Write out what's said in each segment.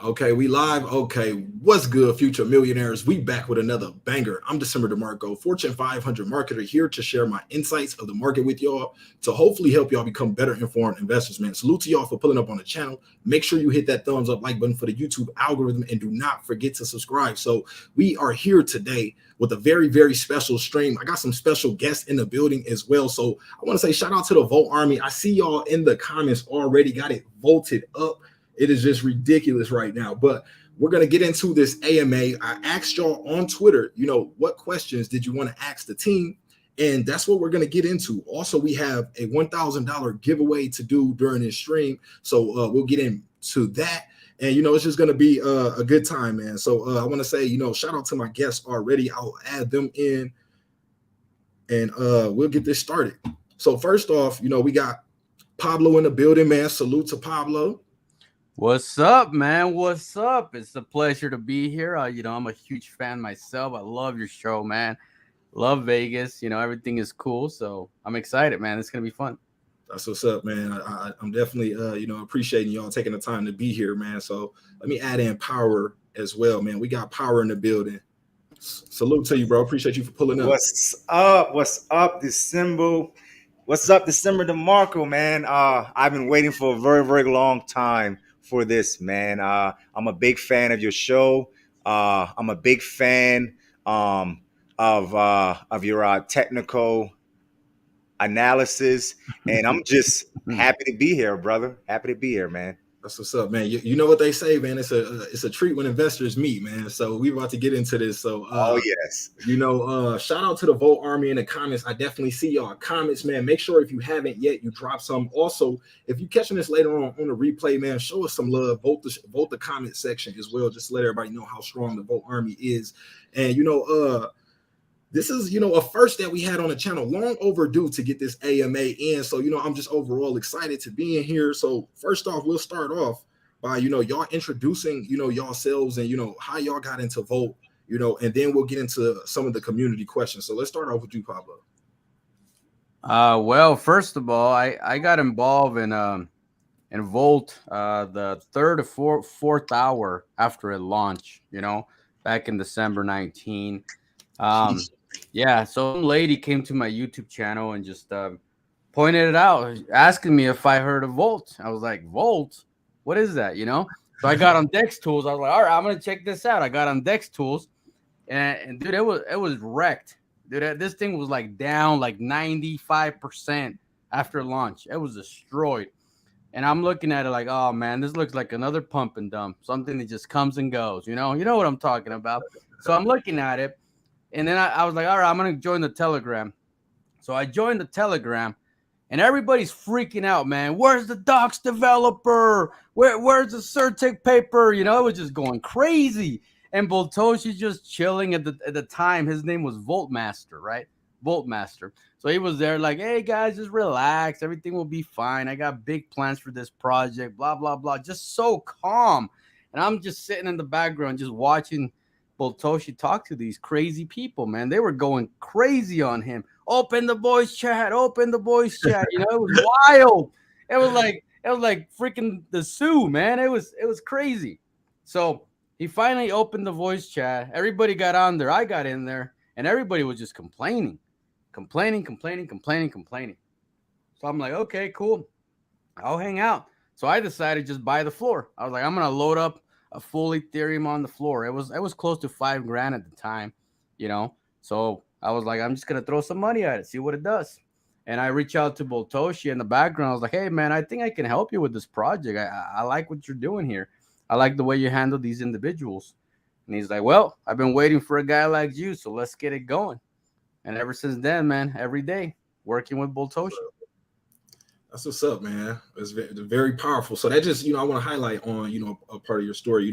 Okay, we live. Okay, what's good, future millionaires? We back with another banger. I'm DecemberDeMarco, Fortune 500 marketer, here to share my insights of the market with y'all to hopefully help y'all become better informed investors, man. Salute to y'all for pulling up on the channel. Make sure you hit that thumbs up like button for the YouTube algorithm and do not forget to subscribe. So we are here today with a very, very special stream. I got some special guests in the building as well. So I want to say shout out to the Vote Army. I see y'all in the comments already got it voted up. It is just ridiculous right now, but we're going to get into this AMA. I asked y'all on Twitter, what questions did you want to ask the team? And that's what we're going to get into. Also, we have a $1,000 giveaway to do during this stream. So we'll get into that. And, it's just going to be a good time, man. So I want to say, shout out to my guests already. I'll add them in and we'll get this started. So first off, we got Pablo in the building, man. Salute to Pablo. What's up, man? What's up? It's a pleasure to be here. I'm a huge fan myself. I love your show, man. Love Vegas. Everything is cool. So I'm excited, man. It's going to be fun. That's what's up, man. I'm definitely, appreciating y'all taking the time to be here, man. So let me add in Power as well, man. We got Power in the building. Salute to you, bro. Appreciate you for pulling up. What's up? What's up, December? What's up, DecemberDeMarco, man? I've been waiting for a very, very long time for this, man. I'm a big fan of your show. I'm a big fan of your technical analysis, and I'm just happy to be here, brother. Happy to be here, man. That's what's up, man. You know what they say, man. It's a treat when investors meet, man. So we're about to get into this. So oh yes, shout out to the Vote Army in the comments. I definitely see y'all comments, man. Make sure if you haven't yet, you drop some. Also, if you're catching this later on the replay, man, show us some love. Vote the comment section as well, just to let everybody know how strong the Vote Army is. And this is, a first that we had on the channel, long overdue to get this AMA in. So, I'm just overall excited to be in here. So first off, we'll start off by, y'all introducing, yourselves and, how y'all got into Vote, and then we'll get into some of the community questions. So let's start off with you, Pablo. Well, first of all, I got involved in Volt the third or fourth hour after it launched, back in December 19. Yeah, so some lady came to my YouTube channel and just pointed it out, asking me if I heard of Volt. I was like, Volt? What is that, So I got on Dex Tools. I was like, all right, I'm going to check this out. I got on Dex Tools, and dude, it was wrecked. Dude, this thing was like down like 95% after launch. It was destroyed. And I'm looking at it like, oh, man, this looks like another pump and dump, something that just comes and goes, You know what I'm talking about. So I'm looking at it. And then I was like, all right, I'm going to join the Telegram. So I joined the Telegram, and everybody's freaking out, man. Where's the docs developer? Where's the Certic paper? It was just going crazy. And Boltoshi's just chilling at the time. His name was Voltmaster, right? Voltmaster. So he was there like, hey, guys, just relax. Everything will be fine. I got big plans for this project, blah, blah, blah. Just so calm. And I'm just sitting in the background just watching Boltoshi talk to these crazy people, man. They were going crazy on him. Open the voice chat. Open the voice chat. It was wild. It was like freaking the Sioux, man. It was crazy. So he finally opened the voice chat. Everybody got on there. I got in there, and everybody was just complaining. So I'm like, okay, cool. I'll hang out. So I decided to just buy the floor. I was like, I'm gonna load up a full Ethereum on the floor. It was close to $5,000 at the time, So I was like, I'm just gonna throw some money at it, see what it does. And I reached out to Boltoshi in the background. I was like, hey man, I think I can help you with this project. I like what you're doing here. I like the way you handle these individuals. And he's like, well, I've been waiting for a guy like you, so let's get it going. And ever since then, man, every day working with Boltoshi. That's what's up, man. It's very powerful. So that just, I want to highlight on, a part of your story.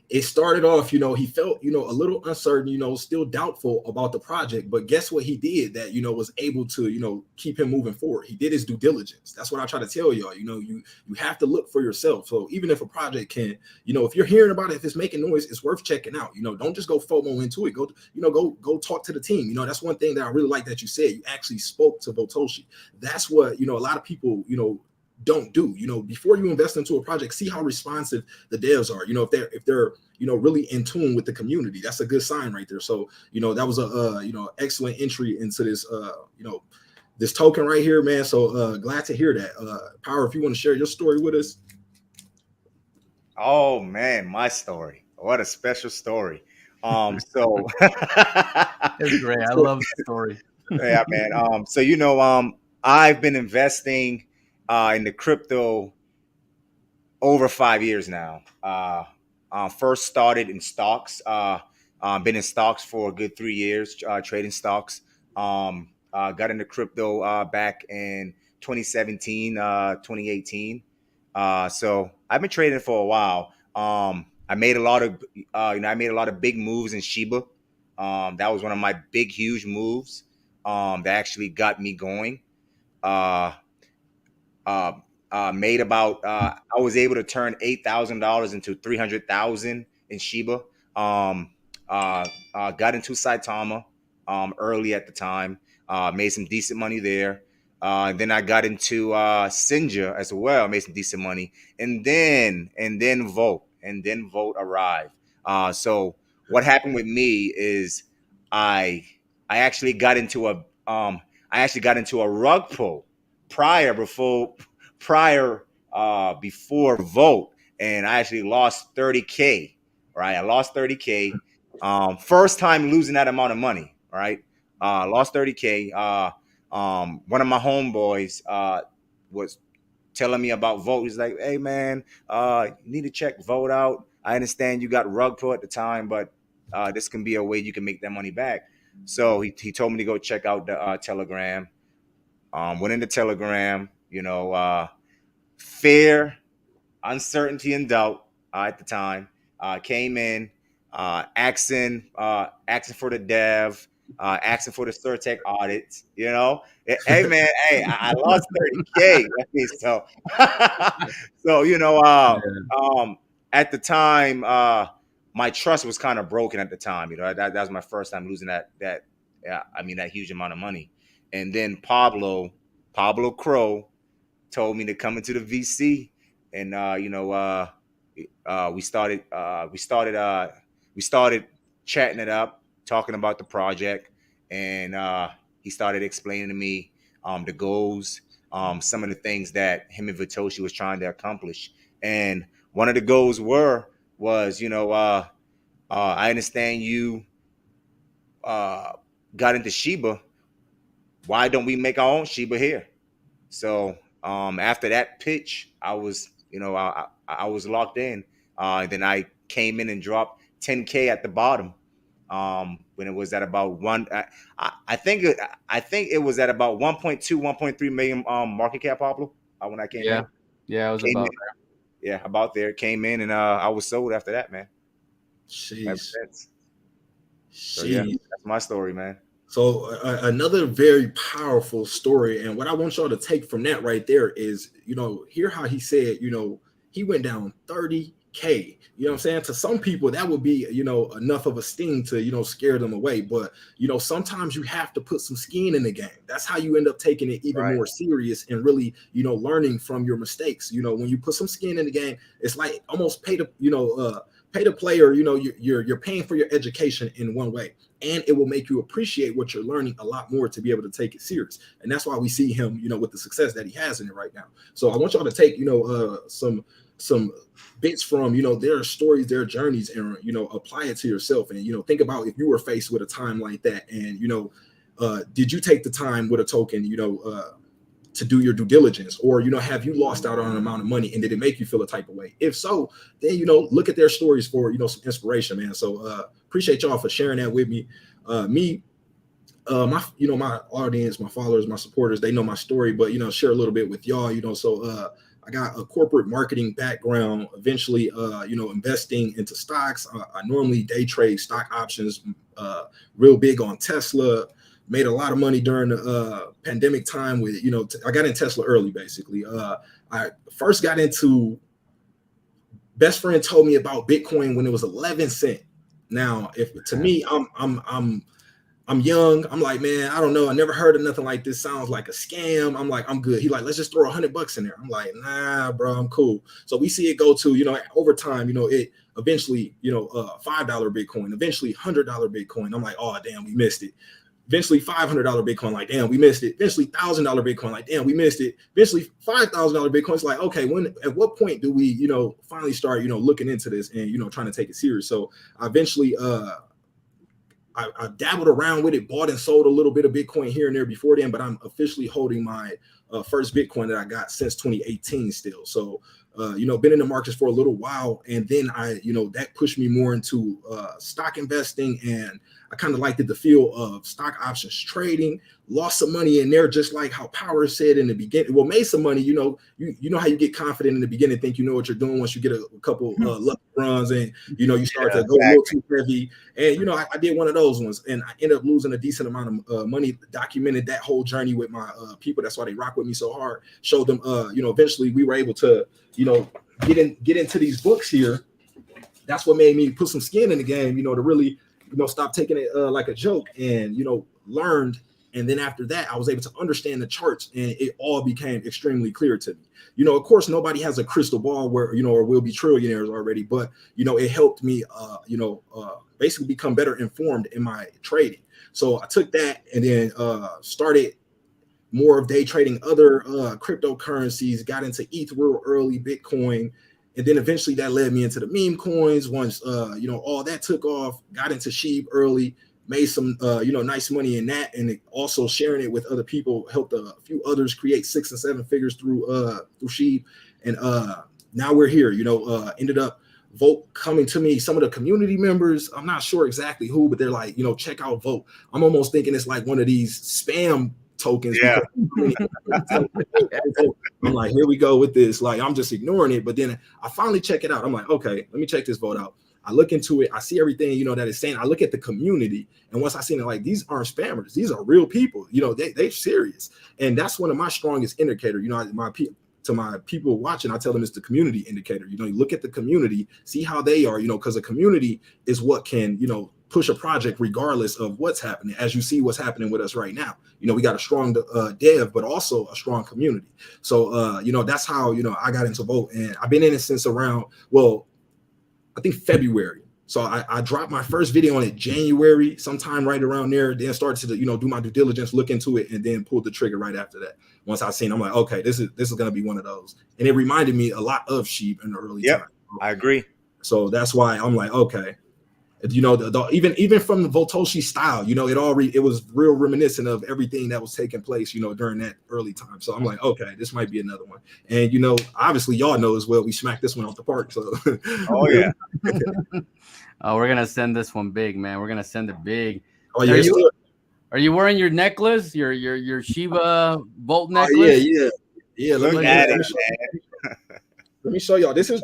It started off, he felt, a little uncertain, still doubtful about the project. But guess what he did that, was able to, keep him moving forward. He did his due diligence. That's what I try to tell y'all. You have to look for yourself. So even if a project can, if you're hearing about it, if it's making noise, it's worth checking out. Don't just go FOMO into it. Go talk to the team. That's one thing that I really like that you said. You actually spoke to Boltoshi. That's what, a lot of people, don't do. Before you invest into a project, see how responsive the devs are. If they're really in tune with the community, that's a good sign right there. So that was a excellent entry into this this token right here, man. So glad to hear that. Power, if you want to share your story with us. Oh man, my story. What a special story. So It's great. I love the story. yeah, man. So I've been investing in the crypto over 5 years now. First started in stocks. Been in stocks for a good 3 years, trading stocks. Got into crypto back in 2017, 2018. So I've been trading for a while. I made a lot of, I made a lot of big moves in Shiba. That was one of my big, huge moves that actually got me going. Made about I was able to turn $8,000 into 300,000 in Shiba. Got into Saitama early at the time. Made some decent money there. Then I got into Sinja as well. Made some decent money, and then Volt arrived. So what happened with me is I actually got into a rug pull before Volt, and I actually lost 30K. Right, I lost 30K. First time losing that amount of money. Right, lost 30K. One of my homeboys was telling me about Volt. He's like, "Hey man, you need to check Volt out. I understand you got rug pull at the time, but this can be a way you can make that money back." So he told me to go check out the Telegram. Went into Telegram. Fear, uncertainty, and doubt at the time. Came in, asking for the dev, asking for the Certec audits. Hey man, hey, I lost 30K. So, at the time, my trust was kind of broken at the time. That was my first time losing that huge amount of money. And then Pablo Crow told me to come into the VC, and we started chatting it up, talking about the project, and he started explaining to me the goals, some of the things that him and Vitoshi was trying to accomplish. And one of the goals was I understand you got into Shiba. Why don't we make our own Shiba here? So after that pitch, I was locked in. Then I came in and dropped 10K at the bottom. When it was at about I think it was at about 1.3 million market cap, Pablo, when I came in. Yeah, it was about there. Yeah, about there. Came in, and I was sold after that, man. Jeez. So yeah, that's my story, man. So another very powerful story, and what I want y'all to take from that right there is, hear how he said, he went down 30K. You know what I'm saying? To some people, that would be, enough of a sting to, scare them away. But, sometimes you have to put some skin in the game. That's how you end up taking it even more serious and really, learning from your mistakes. When you put some skin in the game, it's like almost pay the player, you're paying for your education in one way, and it will make you appreciate what you're learning a lot more to be able to take it serious. And that's why we see him, with the success that he has in it right now. So I want y'all to take, some bits from, their stories, their journeys, and, apply it to yourself. And, think about if you were faced with a time like that, and, did you take the time with a token, to do your due diligence, or have you lost out on an amount of money, and did it make you feel a type of way? If so, then look at their stories for some inspiration, man. So appreciate y'all for sharing that with me. My audience, my followers, my supporters, they know my story, but share a little bit with y'all. So I got a corporate marketing background, eventually investing into stocks. I normally day trade stock options, real big on Tesla. Made a lot of money during the pandemic time with, I got in Tesla early, basically. I first got into, best friend told me about Bitcoin when it was 11 cents. Now, if to me, I'm I'm young. I'm like, man, I don't know. I never heard of nothing like this. Sounds like a scam. I'm like, I'm good. He like, let's just throw $100 in there. I'm like, nah, bro, I'm cool. So we see it go to, over time, it eventually, $5 Bitcoin, eventually $100 Bitcoin. I'm like, oh, damn, we missed it. Eventually $500 Bitcoin, like, damn, we missed it. Eventually $1,000 Bitcoin, like, damn, we missed it. Eventually $5,000 Bitcoin. It's like, okay, at what point do we, finally start, looking into this and, trying to take it serious? So I eventually, I dabbled around with it, bought and sold a little bit of Bitcoin here and there before then, but I'm officially holding my first Bitcoin that I got since 2018 still. So, been in the markets for a little while. And then that pushed me more into stock investing. And I kind of liked the feel of stock options trading, lost some money in there, just like how Power said in the beginning. Well, made some money, you know how you get confident in the beginning, think you know what you're doing once you get a couple lucky runs and, you start to go a little too heavy. And, I did one of those ones and I ended up losing a decent amount of money, documented that whole journey with my people. That's why they rock with me so hard. Showed them, eventually we were able to, get into these books here. That's what made me put some skin in the game, to really, stop taking it like a joke and, learned. And then after that, I was able to understand the charts and it all became extremely clear to me. Of course, nobody has a crystal ball where, or will be trillionaires already, but, it helped me, basically become better informed in my trading. So I took that and then started more of day trading other cryptocurrencies, got into ETH real early, Bitcoin. And then eventually that led me into the meme coins. Once, all that took off, got into SHIB early, made some, nice money in that. And also sharing it with other people, helped a few others create 6 and 7 figures through SHIB. And now we're here, ended up Vote coming to me, some of the community members, I'm not sure exactly who, but they're like, check out Vote. I'm almost thinking it's like one of these spam tokens. Yeah. I'm like, here we go with this. Like, I'm just ignoring it. But then I finally check it out. I'm like, okay, let me check this Vote out. I look into it. I see everything, that it's saying. I look at the community. And once I seen it, like, these aren't spammers. These are real people. They're serious. And that's one of my strongest indicators. To my people watching, I tell them it's the community indicator. You look at the community, see how they are, because the community is what can, push a project regardless of what's happening. As you see what's happening with us right now, we got a strong dev, but also a strong community. So, that's how, I got into Vote, and I've been in it since around, I think February. So I dropped my first video on it January, sometime right around there. Then started to do my due diligence, look into it, and then pulled the trigger right after that. Once I seen, I'm like, okay, this is gonna be one of those. And it reminded me a lot of SHIB in the early time. I agree. So that's why I'm like, okay, even from the Votoshi style, it was real reminiscent of everything that was taking place, during that early time. So I'm like, okay, this might be another one. And obviously y'all know as well, we smacked this one off the park. So oh yeah. Oh, we're gonna send this one big, man. We're gonna send it big. Oh yeah. Are you wearing your necklace? Your Shiba Bolt necklace? Yeah. Look at it, man. Let me show y'all. This is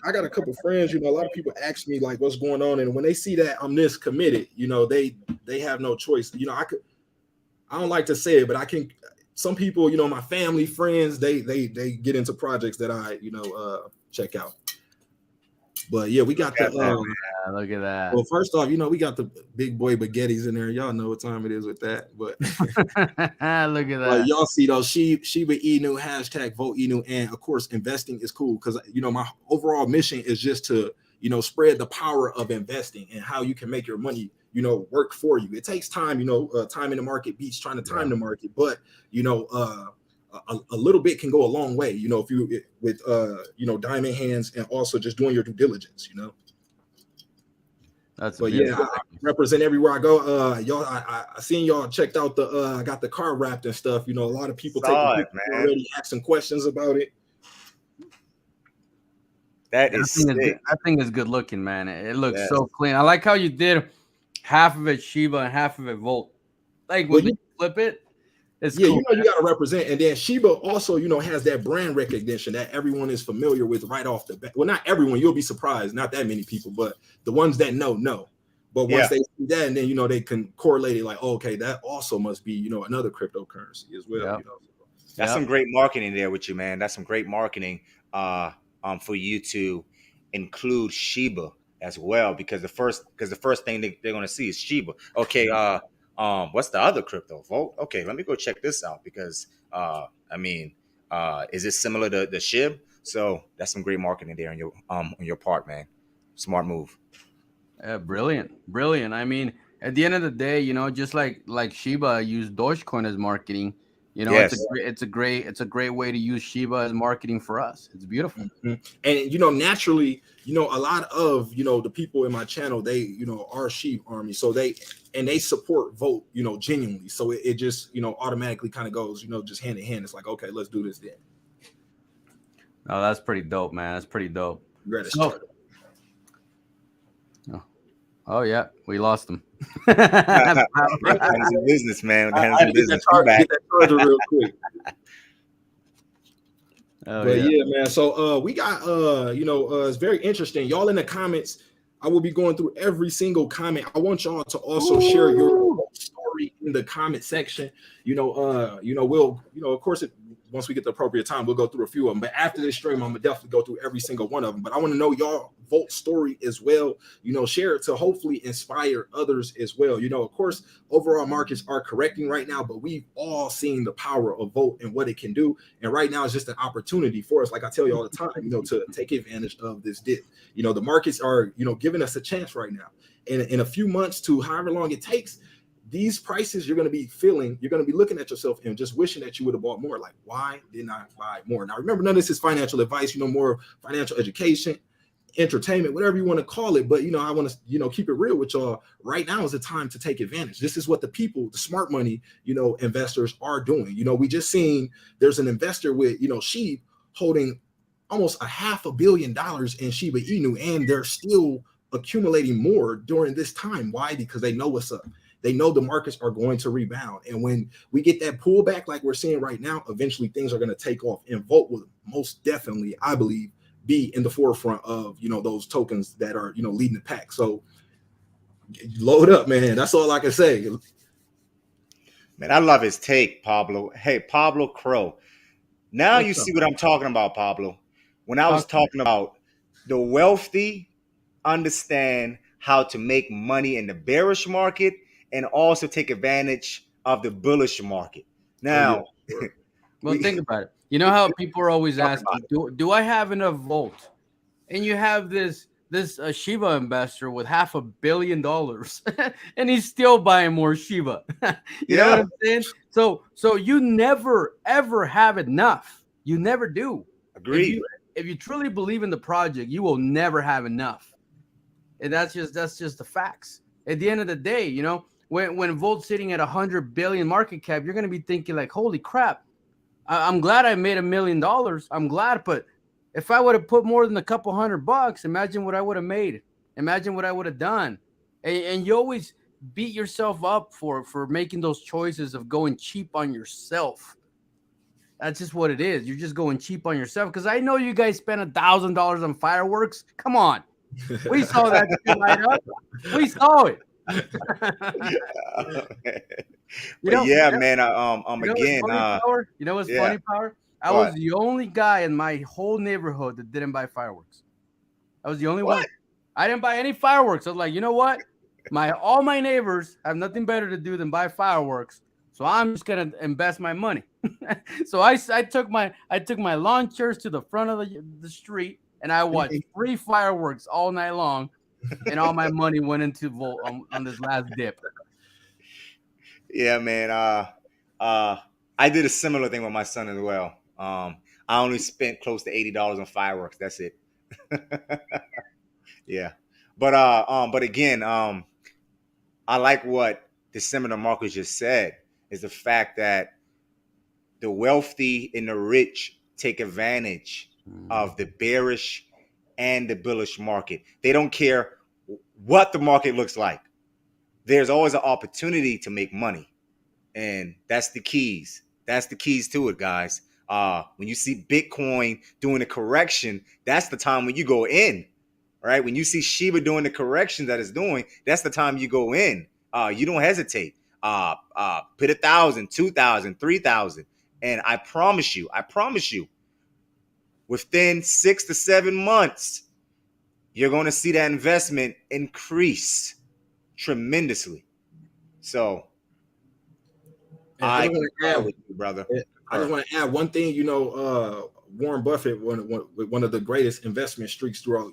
I got a couple friends. A lot of people ask me like, what's going on, and when they see that I'm this committed, they have no choice. I don't like to say it, but I can. Some people, my family, friends, they get into projects that I check out. But yeah, we got look at that. Well, first off, we got the big boy baguettes in there. Y'all know what time it is with that. But look at that. Y'all see those Shiba Inu, hashtag Vote Inu, and of course, investing is cool because my overall mission is just to spread the power of investing and how you can make your money work for you. It takes time. Time in the market beats trying to time the market, but a little bit can go a long way, if you with diamond hands and also just doing your due diligence, But yeah, I represent everywhere I go. Y'all, I seen y'all checked out the I got the car wrapped and stuff. A lot of people already asking questions about it. That thing is good looking, man. It looks so clean. I like how you did half of it Shiba and half of it Volt. Like when you flip it. It's cool, you got to represent, and then Shiba also, has that brand recognition that everyone is familiar with right off the bat. Well, not everyone, you'll be surprised, not that many people, but the ones that know. But once they see that, and then they can correlate it like, oh, okay, that also must be another cryptocurrency as well. Yep. That's some great marketing there with you, man. That's some great marketing for you to include Shiba as well, because the first thing they're going to see is Shiba. Okay, What's the other crypto? Volt? Okay, let me go check this out because is it similar to the shib? So that's some great marketing there on your part, man. Smart move. Brilliant. I mean, at the end of the day, just like Shiba used Dogecoin as marketing, Yes. it's a great way to use Shiba as marketing for us. It's beautiful. Mm-hmm. And naturally, a lot of the people in my channel, they are sheep army, so they support Volt, genuinely. So it just automatically kind of goes just hand in hand. It's like, okay, let's do this then. Oh, that's pretty dope, man. That's pretty dope. Oh yeah, we lost them. Business, man. I had to get that charger real quick. Yeah, man. So we got it's very interesting. Y'all in the comments, I will be going through every single comment. I want y'all to also share your story in the comment section. We'll of course once we get the appropriate time, we'll go through a few of them. But after this stream, I'm gonna definitely go through every single one of them. But I want to know y'all Volt story as well. Share it to hopefully inspire others as well. Of course, overall markets are correcting right now, but we've all seen the power of Volt and what it can do. And right now, it's just an opportunity for us, like I tell you all the time, to take advantage of this dip. The markets are, giving us a chance right now. And in a few months to however long it takes, these prices you're going to be feeling, you're going to be looking at yourself and just wishing that you would have bought more. Like, why didn't I buy more? Now, remember, none of this is financial advice, more financial education, entertainment, whatever you want to call it. But, I want to, keep it real with y'all. Right now is the time to take advantage. This is what the people, the smart money, investors are doing. We just seen there's an investor with, shib holding almost $500 million in shibainu, and they're still accumulating more during this time. Why? Because they know what's up. They know the markets are going to rebound. And when we get that pullback like we're seeing right now, eventually things are going to take off. And Volt will most definitely, I believe, be in the forefront of, those tokens that are, leading the pack. So load up, man. That's all I can say. Man, I love his take, Pablo. Hey, Pablo Crow. Now you see what I'm talking about, Pablo. When I was talking about the wealthy understand how to make money in the bearish market and also take advantage of the bullish market. Now, well, think about it. You know how people are always asking, do I have enough Volt? And you have this Shiba investor with $500 million and he's still buying more Shiba. You know what I'm saying? So you never ever have enough. You never do. Agreed. If you truly believe in the project, you will never have enough. And that's just the facts. At the end of the day, when Volt's sitting at 100 billion market cap, you're going to be thinking like, holy crap, I'm glad I made $1 million. I'm glad, but if I would have put more than a couple $100, imagine what I would have made. Imagine what I would have done. And you always beat yourself up for making those choices of going cheap on yourself. That's just what it is. You're just going cheap on yourself. Because I know you guys spent $1,000 on fireworks. Come on. We saw that light up. We saw it. Man. You know what's funny, Power? I was the only guy in my whole neighborhood that didn't buy fireworks. I was the only one. I didn't buy any fireworks. I was like, you know what? All my neighbors have nothing better to do than buy fireworks. So I'm just gonna invest my money. So I took my lawn chairs to the front of the street, and I watched 3 fireworks all night long, and all my money went into Volt on this last dip. Yeah, man. I did a similar thing with my son as well. I only spent close to $80 on fireworks. That's it. Yeah, but again, I like what DecemberDeMarco just said. Is the fact that the wealthy and the rich take advantage of the bearish and the bullish market. They don't care what the market looks like. There's always an opportunity to make money. And that's the keys. That's the keys to it, guys. When you see Bitcoin doing a correction, that's the time when you go in, right? When you see Shiba doing the correction that it's doing, that's the time you go in. You don't hesitate. Put 1,000, 2,000, 3,000. And I promise you, within 6 to 7 months, you're going to see that investment increase tremendously. So And I I just want to concur add, with you, brother. I just want to add one thing. Warren Buffett, one of the greatest investment streaks throughout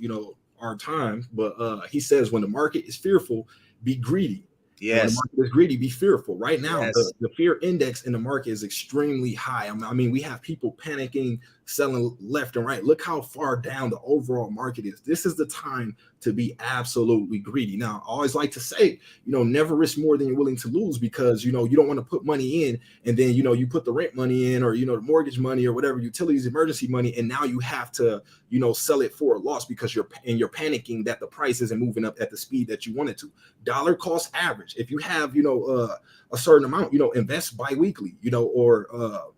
our time, but he says when the market is fearful, be greedy. And when the Yes. market is greedy, be fearful. Right now, Yes. the fear index in the market is extremely high. I mean, we have people panicking, selling left and right. Look how far down the overall market is. This is the time to be absolutely greedy. Now, I always like to say, never risk more than you're willing to lose, because you don't want to put money in and then you put the rent money in, or the mortgage money or whatever, utilities, emergency money, and now you have to sell it for a loss because you're panicking that the price isn't moving up at the speed that you want it to. Dollar cost average. If you have a certain amount, invest bi-weekly, or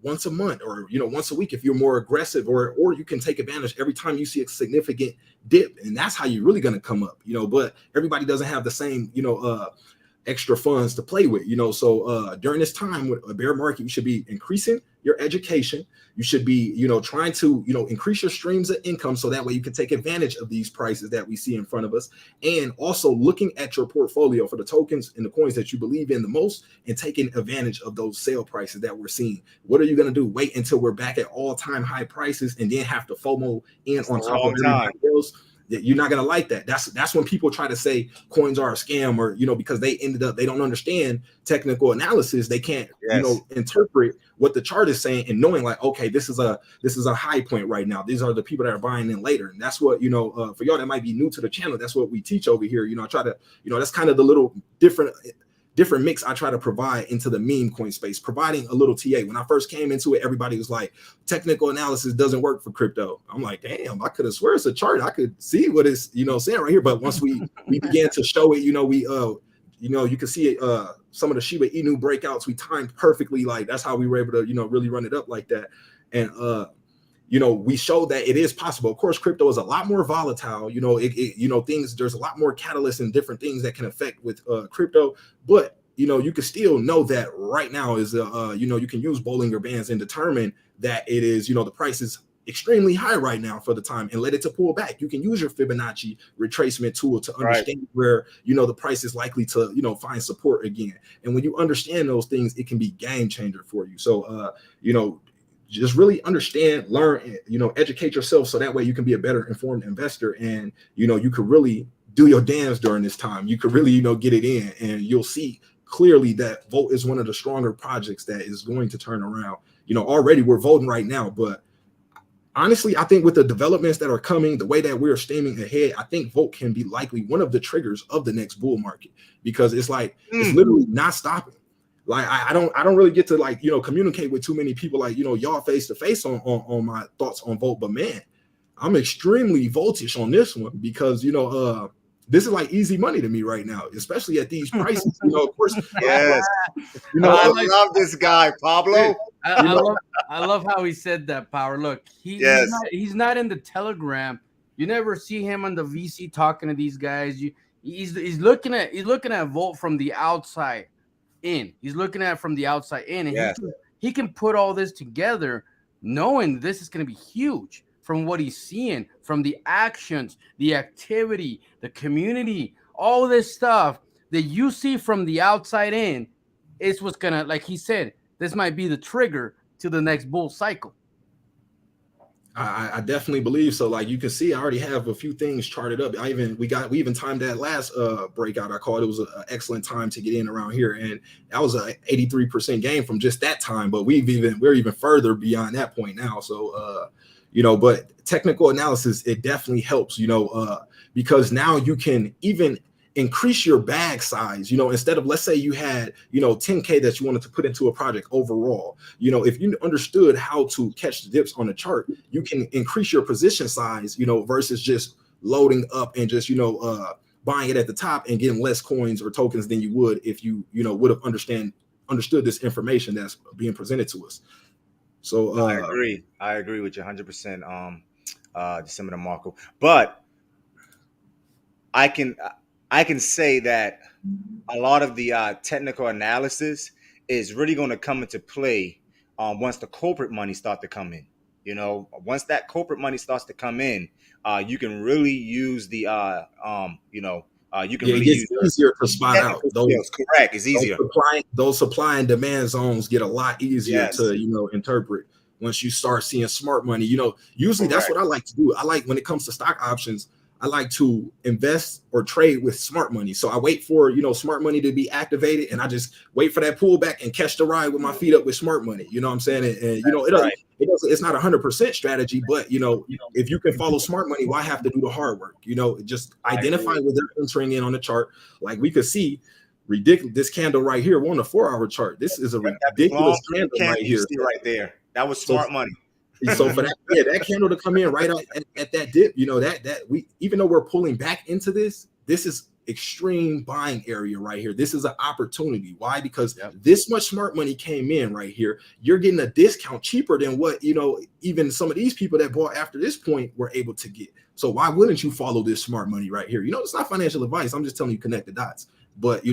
once a month, or once a week if you're more aggressive, or you can take advantage every time you see a significant dip, and that's how you're really going to come up. But everybody doesn't have the same extra funds to play with, so during this time with a bear market, you should be increasing your education. You should be trying to increase your streams of income, so that way you can take advantage of these prices that we see in front of us, and also looking at your portfolio for the tokens and the coins that you believe in the most, and taking advantage of those sale prices that we're seeing. What are you going to do? Wait until we're back at all-time high prices and then have to FOMO in on top of everybody else? You're not going to like that. That's when people try to say coins are a scam, or because they don't understand technical analysis. They can't interpret what the chart is saying, and knowing like, okay, this is a high point right now. These are the people that are buying in later. And that's what for y'all that might be new to the channel, that's what we teach over here. I try to that's kind of the little different mix I try to provide into the meme coin space, providing a little TA. When I first came into it, everybody was like, technical analysis doesn't work for crypto. I'm like, damn, I could have swear it's a chart. I could see what it's saying right here. But once we began to show it, you can see it, some of the shiba inu breakouts we timed perfectly. Like that's how we were able to really run it up like that. And we showed that it is possible. Of course, crypto is a lot more volatile. There's a lot more catalysts and different things that can affect with crypto. But you can still know that right now is you can use Bollinger Bands and determine that it is the price is extremely high right now for the time, and let it to pull back. You can use your Fibonacci retracement tool to understand where the price is likely to find support again. And when you understand those things, it can be game changer for you. So just really understand, learn, educate yourself, so that way you can be a better informed investor, and you could really do your dance during this time. You could really get it in, and you'll see clearly that Volt is one of the stronger projects that is going to turn around. Already we're voting right now, but honestly, I think with the developments that are coming, the way that we're steaming ahead, I think Volt can be likely one of the triggers of the next bull market, because it's like it's literally not stopping. Like I don't really get to communicate with too many people y'all face to face on my thoughts on Volt, but man, I'm extremely voltish on this one, because this is like easy money to me right now, especially at these prices. Of course, yes. I love this guy, Pablo. I love how he said that, Power. Look, he's not in the Telegram. You never see him on the VC talking to these guys. He's looking at Volt from the outside in. He's looking at it from the outside in, and he can put all this together, knowing this is going to be huge from what he's seeing, from the actions, the activity, the community, all this stuff that you see from the outside in is what's gonna, like he said, this might be the trigger to the next bull cycle. I definitely believe so. Like you can see, I already have a few things charted up. We even timed that last breakout. I called it was an excellent time to get in around here, and that was a 83% gain from just that time. But we're even further beyond that point now. So but technical analysis, it definitely helps. Because now you can even increase your bag size. Instead of, let's say you had 10K that you wanted to put into a project overall, if you understood how to catch the dips on a chart, you can increase your position size, versus just loading up and just buying it at the top and getting less coins or tokens than you would if you would have understood this information that's being presented to us. So I agree with you 100%, DecemberDeMarco. But I can say that a lot of the technical analysis is really going to come into play once the corporate money starts to come in. Once that corporate money starts to come in, you can really use the You can Yeah, it really gets use your easier to spot out technical those. skills. Correct. It's easier. Those supply and demand zones get a lot easier Yes. to interpret once you start seeing smart money. Usually that's Correct. what I like to do. I like, when it comes to stock options, I like to invest or trade with smart money. So I wait for smart money to be activated, and I just wait for that pullback and catch the ride with my feet up with smart money. You know what I'm saying? And it's not 100% strategy, but if you can follow smart money, why have to do the hard work? Just identify what they're entering in on the chart. Like we could see, ridiculous, this candle right here. We're on a 4-hour chart. This is a ridiculous candle right here. You see right there. That was smart money. So for that candle to come in right at that dip, that we, even though we're pulling back into this is extreme buying area right here. This is an opportunity. Why? Because this much smart money came in right here. You're getting a discount cheaper than what even some of these people that bought after this point were able to get. So why wouldn't you follow this smart money right here? It's not financial advice. I'm just telling you, connect the dots. But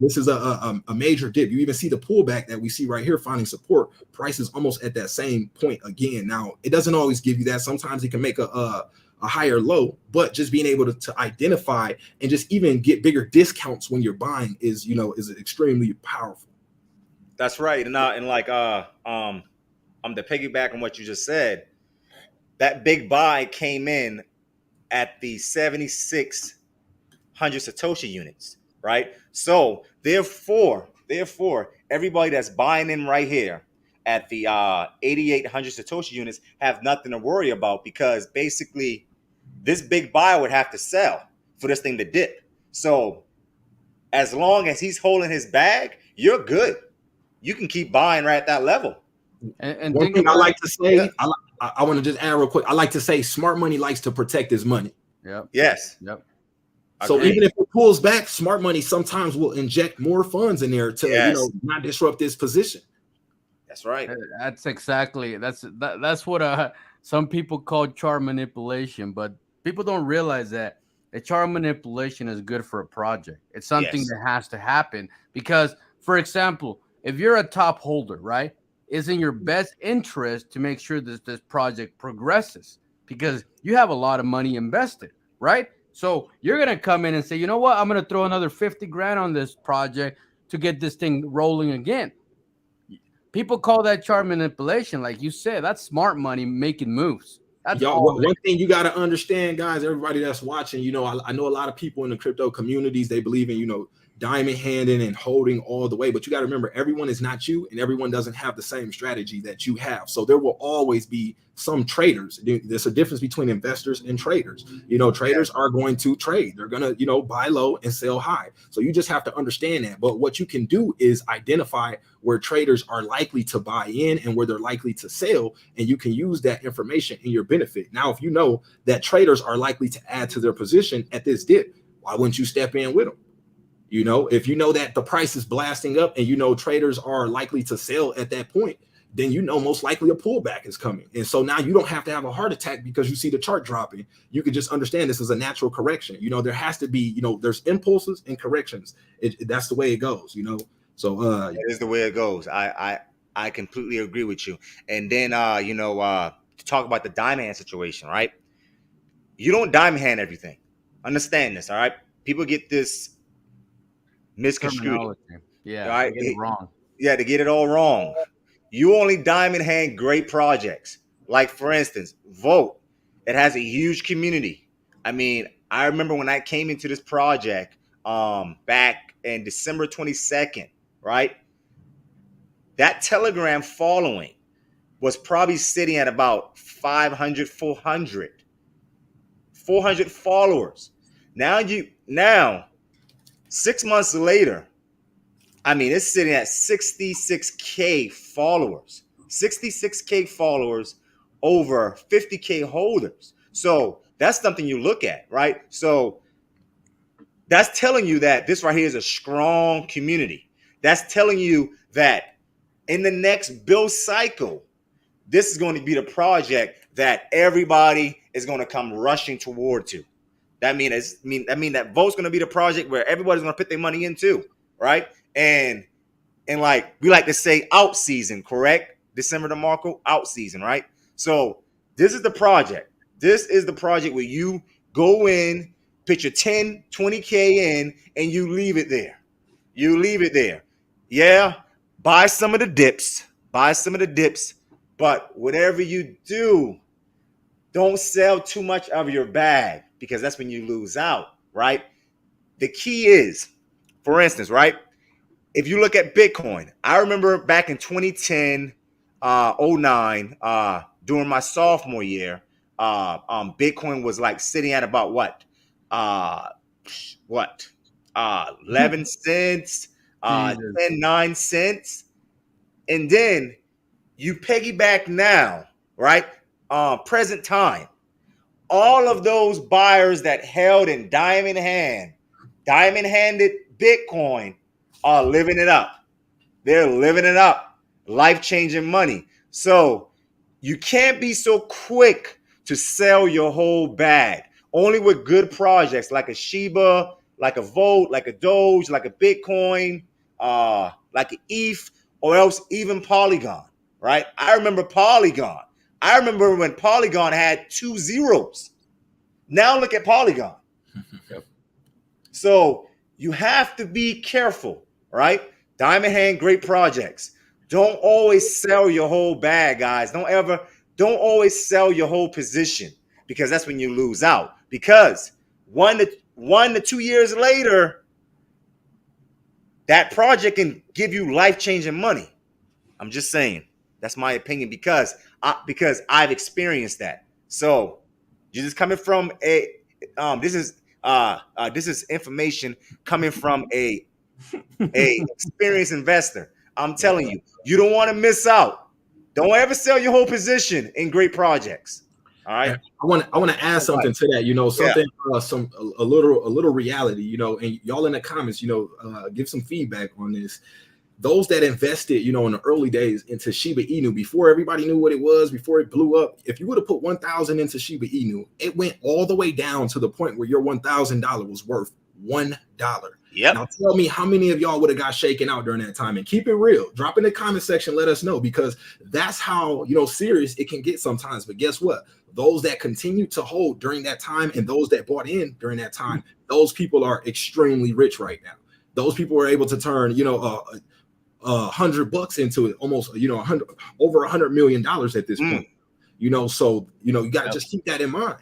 this is a major dip. You even see the pullback that we see right here finding support. Price is almost at that same point again. Now, it doesn't always give you that. Sometimes it can make a higher low, but just being able to identify and just even get bigger discounts when you're buying is extremely powerful. That's right. And like to piggyback on what you just said, that big buy came in at the 7,600 Satoshi units. Right. So therefore, everybody that's buying in right here at the 8,800 Satoshi units have nothing to worry about, because basically this big buyer would have to sell for this thing to dip. So as long as he's holding his bag, you're good. You can keep buying right at that level. And one thing I like to say, I want to just add real quick. I like to say smart money likes to protect his money. Yep. Yes. Yep. So even if it pulls back, smart money sometimes will inject more funds in there to not disrupt this position. That's right. That's exactly that's what some people call chart manipulation, but people don't realize that a chart manipulation is good for a project. It's something that has to happen because, for example, if you're a top holder, right, it's in your best interest to make sure that this project progresses because you have a lot of money invested, right? So you're going to come in and say, you know what? I'm going to throw another 50 grand on this project to get this thing rolling again. People call that chart manipulation. Like you said, that's smart money making moves. That's one thing you got to understand, guys, everybody that's watching, I know a lot of people in the crypto communities, they believe in, diamond handing and holding all the way. But you got to remember, everyone is not you and everyone doesn't have the same strategy that you have. So there will always be some traders. There's a difference between investors and traders. Traders are going to trade. They're going to, buy low and sell high. So you just have to understand that. But what you can do is identify where traders are likely to buy in and where they're likely to sell. And you can use that information in your benefit. Now, if you know that traders are likely to add to their position at this dip, why wouldn't you step in with them? If you know that the price is blasting up and traders are likely to sell at that point, then most likely a pullback is coming. And so now you don't have to have a heart attack because you see the chart dropping. You can just understand this is a natural correction. There has to be, there's impulses and corrections. That's the way it goes, So that is the way it goes. I completely agree with you. And then to talk about the diamond hand situation, right? You don't diamond hand everything. Understand this, all right? People get this misconstrued. Yeah, right? They get it wrong. Yeah, they get it all wrong. You only diamond hand great projects. Like, for instance, Vote. It has a huge community. I mean, I remember when I came into this project back in December 22nd, right? That Telegram following was probably sitting at about 500, 400 followers. Now 6 months later, I mean, it's sitting at 66K followers. 66K followers over 50K holders. So that's something you look at, right? So that's telling you that this right here is a strong community. That's telling you that in the next build cycle, this is going to be the project that everybody is going to come rushing toward to. That mean that Vote's going to be the project where everybody's going to put their money into, right? And like we like to say, out season, correct? DecemberDeMarco, out season, right? So this is the project. This is the project where you go in, put your 10, 20K in, and you leave it there. You leave it there. Yeah, buy some of the dips. Buy some of the dips. But whatever you do, don't sell too much of your bag, because that's when you lose out, right? The key is, for instance, right? If you look at Bitcoin, I remember back in 2010, 09, during my sophomore year, Bitcoin was like sitting at about uh, 11 cents, Jesus. 10, 9 cents. And then you piggyback now, right? Present time. All of those buyers that held in diamond-handed Bitcoin are living it up. They're living it up. Life-changing money. So you can't be so quick to sell your whole bag. Only with good projects like a Shiba, like a Volt, like a Doge, like a Bitcoin, like an ETH, or else even Polygon, right? I remember Polygon. I remember when Polygon had 2 zeros. Now look at Polygon. Yep. So you have to be careful, right? Diamond hand, great projects. Don't always sell your whole bag, guys. Don't always sell your whole position, because that's when you lose out. Because 1 to 2 years later, that project can give you life-changing money. I'm just saying. That's my opinion, because I've experienced that. So this is coming from this is information coming from a experienced investor. I'm telling you, you don't want to miss out. Don't ever sell your whole position in great projects. All right. I want to add something to that. Something a little reality. And y'all in the comments, give some feedback on this. Those that invested, in the early days into Shiba Inu before everybody knew what it was, before it blew up, if you would have put 1,000 into Shiba Inu, it went all the way down to the point where your $1,000 was worth $1. Yep. Now tell me how many of y'all would have got shaken out during that time, and keep it real. Drop in the comment section, let us know, because that's how serious it can get sometimes. But guess what? Those that continue to hold during that time and those that bought in during that time, those people are extremely rich right now. Those people were able to turn, $100 into it, almost, over $100 million at this point. So you got to just keep that in mind.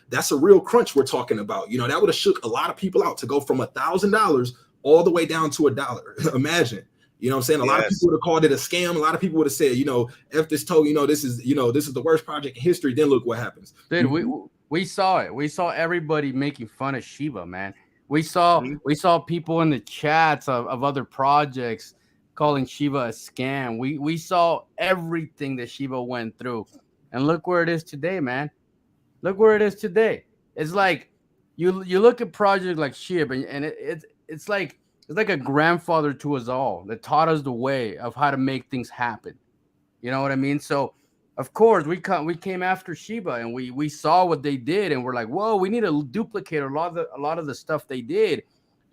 That's a real crunch we're talking about. That would have shook a lot of people out to go from $1,000 all the way down to $1. Imagine. What I'm saying? A lot of people would have called it a scam. A lot of people would have said, F this told, this is the worst project in history. Then look what happens. Dude, we saw it. We saw everybody making fun of Shiba, man. We saw people in the chats of other projects calling Shiba a scam. We saw everything that Shiba went through, and look where it is today, man. Look where it is today. It's like you look at projects like Shib, and it's like a grandfather to us all that taught us the way of how to make things happen. You know what I mean? So of course we came after Shiba, and we saw what they did, and we're like, whoa, we need to duplicate a lot of the stuff they did.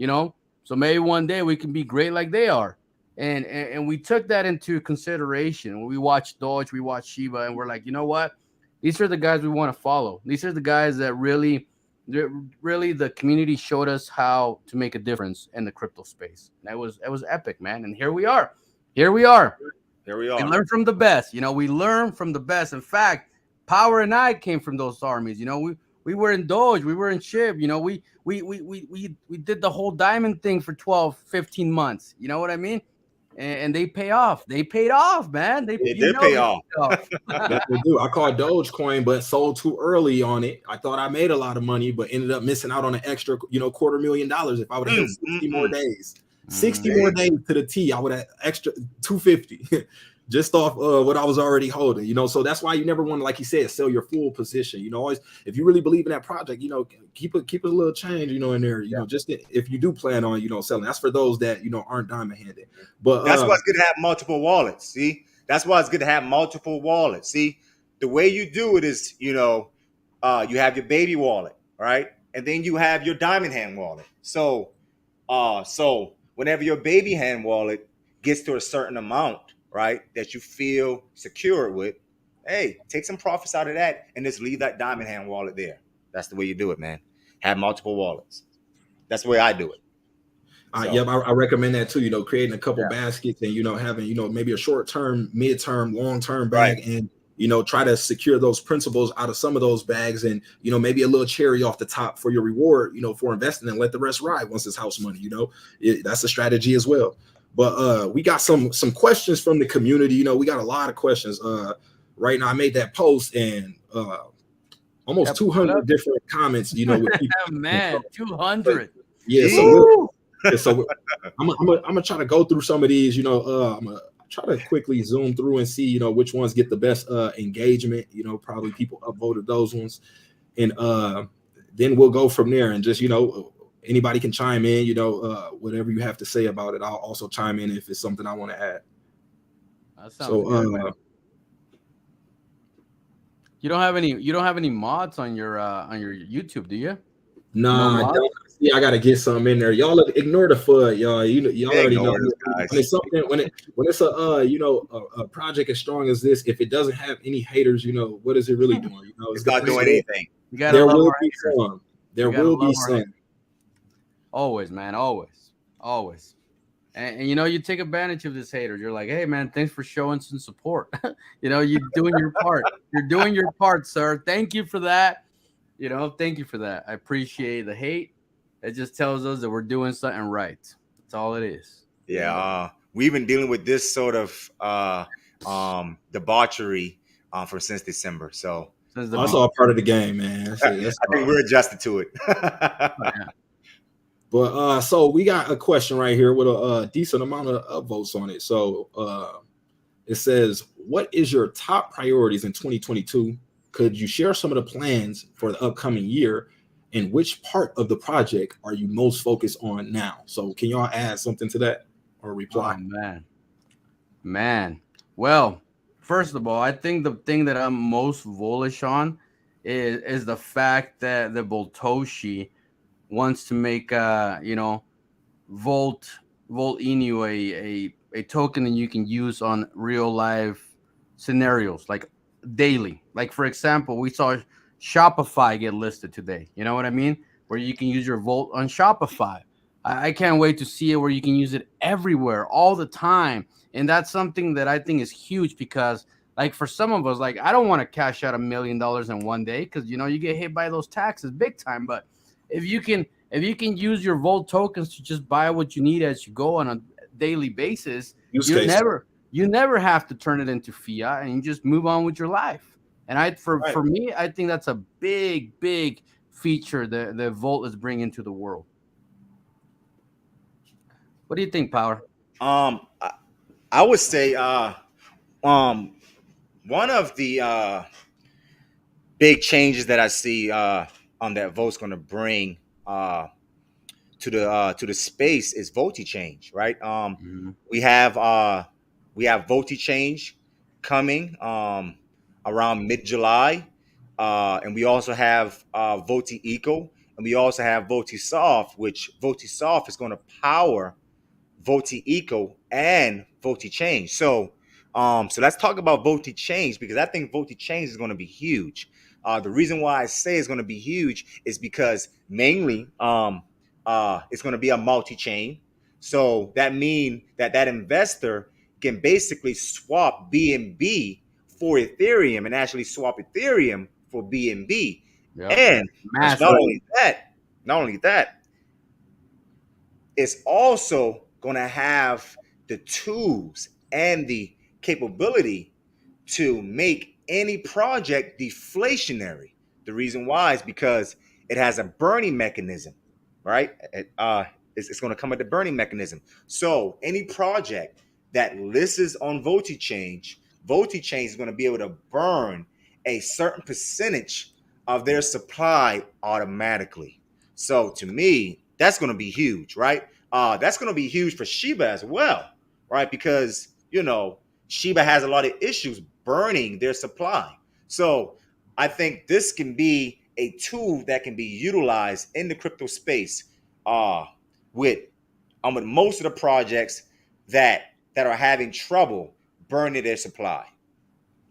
So maybe one day we can be great like they are. And we took that into consideration. When we watched Doge, we watched Shiba, and we're like, you know what? These are the guys we want to follow. These are the guys that really the community showed us how to make a difference in the crypto space. And it was epic, man. And here we are. We learn from the best. We learn from the best. In fact, Power and I came from those armies. We were in Doge, we were in Shib. We did the whole diamond thing for 12, 15 months. You know what I mean? And they pay off. They paid off, man. They did pay off. Yes, they do. I caught Dogecoin, but sold too early on it. I thought I made a lot of money, but ended up missing out on an extra, $250,000 if I would have had 60 more days. 60 more days to the T, I would have extra 250 just off what I was already holding. So that's why you never want to, like you said, sell your full position. Always, if you really believe in that project, keep a little change, in there, just if you do plan on, selling. That's for those that, aren't diamond handed. But that's why it's good to have multiple wallets. See, that's why it's good to have multiple wallets. See, the way you do it is, you have your baby wallet, right? And then you have your diamond hand wallet. So whenever your baby hand wallet gets to a certain amount, right, that you feel secure with, hey, take some profits out of that and just leave that diamond hand wallet there. That's the way you do it, man. have multiple wallets. That's the way I do it. So, Yep, I recommend that too. Creating a couple baskets and having maybe a short term, mid term, long term bag, and try to secure those principles out of some of those bags, and maybe a little cherry off the top for your reward, for investing, and let the rest ride once it's house money. That's a strategy as well. But we got some questions from the community. We got a lot of questions. Right now, I made that post and almost 200 different comments. With people. Man, 200. Yeah, so I'm gonna try to go through some of these. I'm gonna try to quickly zoom through and see which ones get the best engagement. Probably people upvoted those ones, and then we'll go from there. And just anybody can chime in. Whatever you have to say about it. I'll also chime in if it's something I want to add. That sounds good, man. You don't have any mods on your YouTube, do you? Nah, I don't. Yeah, I gotta get something in there. Y'all ignore the FUD, y'all. Y'all already know when it's something when it's a project as strong as this. If it doesn't have any haters, what is it really doing? It's not doing anything. There will be some. There will be some. Always, man. Always. And you take advantage of this hater. You're like, hey, man, thanks for showing some support. You're doing your part. You're doing your part, sir. Thank you for that. Thank you for that. I appreciate the hate. It just tells us that we're doing something right. That's all it is. Yeah. We've been dealing with this sort of debauchery since December. So that's all part of the game, man. I think we're adjusted to it. But so we got a question right here with a decent amount of votes on it. So it says, what is your top priorities in 2022? Could you share some of the plans for the upcoming year? And which part of the project are you most focused on now? So can y'all add something to that or reply? Oh, man. Well, first of all, I think the thing that I'm most bullish on is the fact that the Boltoshi wants to make Volt Inu a token that you can use on real life scenarios, like daily. Like, for example, we saw Shopify get listed today. You know what I mean? Where you can use your Volt on Shopify. I can't wait to see it where you can use it everywhere, all the time. And that's something that I think is huge because, like, for some of us, like, I don't want to cash out $1 million in one day because, you get hit by those taxes big time. But if you can use your Volt tokens to just buy what you need as you go on a daily basis, you never have to turn it into fiat and you just move on with your life. And for me, I think that's a big feature that Volt is bringing to the world. What do you think, Power? I would say one of the big changes that I see on that Volt's going to bring to the space is Volti change, right? We have Volti change coming around mid-July, and we also have Volti Eco, and we also have Volti Soft, which Volti Soft is going to power Volti Eco and Volti Change. So let's talk about Volti Change because I think Volti Change is going to be huge. The reason why I say it's going to be huge is because mainly it's going to be a multi-chain. So that means that investor can basically swap BNB for Ethereum and actually swap Ethereum for BNB. Yep. And not only that, it's also going to have the tools and the capability to make any project deflationary. The reason why is because it has a burning mechanism, right? It's going to come with the burning mechanism. So any project that lists on Volti Change is going to be able to burn a certain percentage of their supply automatically. So to me, that's going to be huge, right? That's going to be huge for Shiba as well, right? Because, Shiba has a lot of issues burning their supply. So I think this can be a tool that can be utilized in the crypto space with most of the projects that are having trouble burning their supply.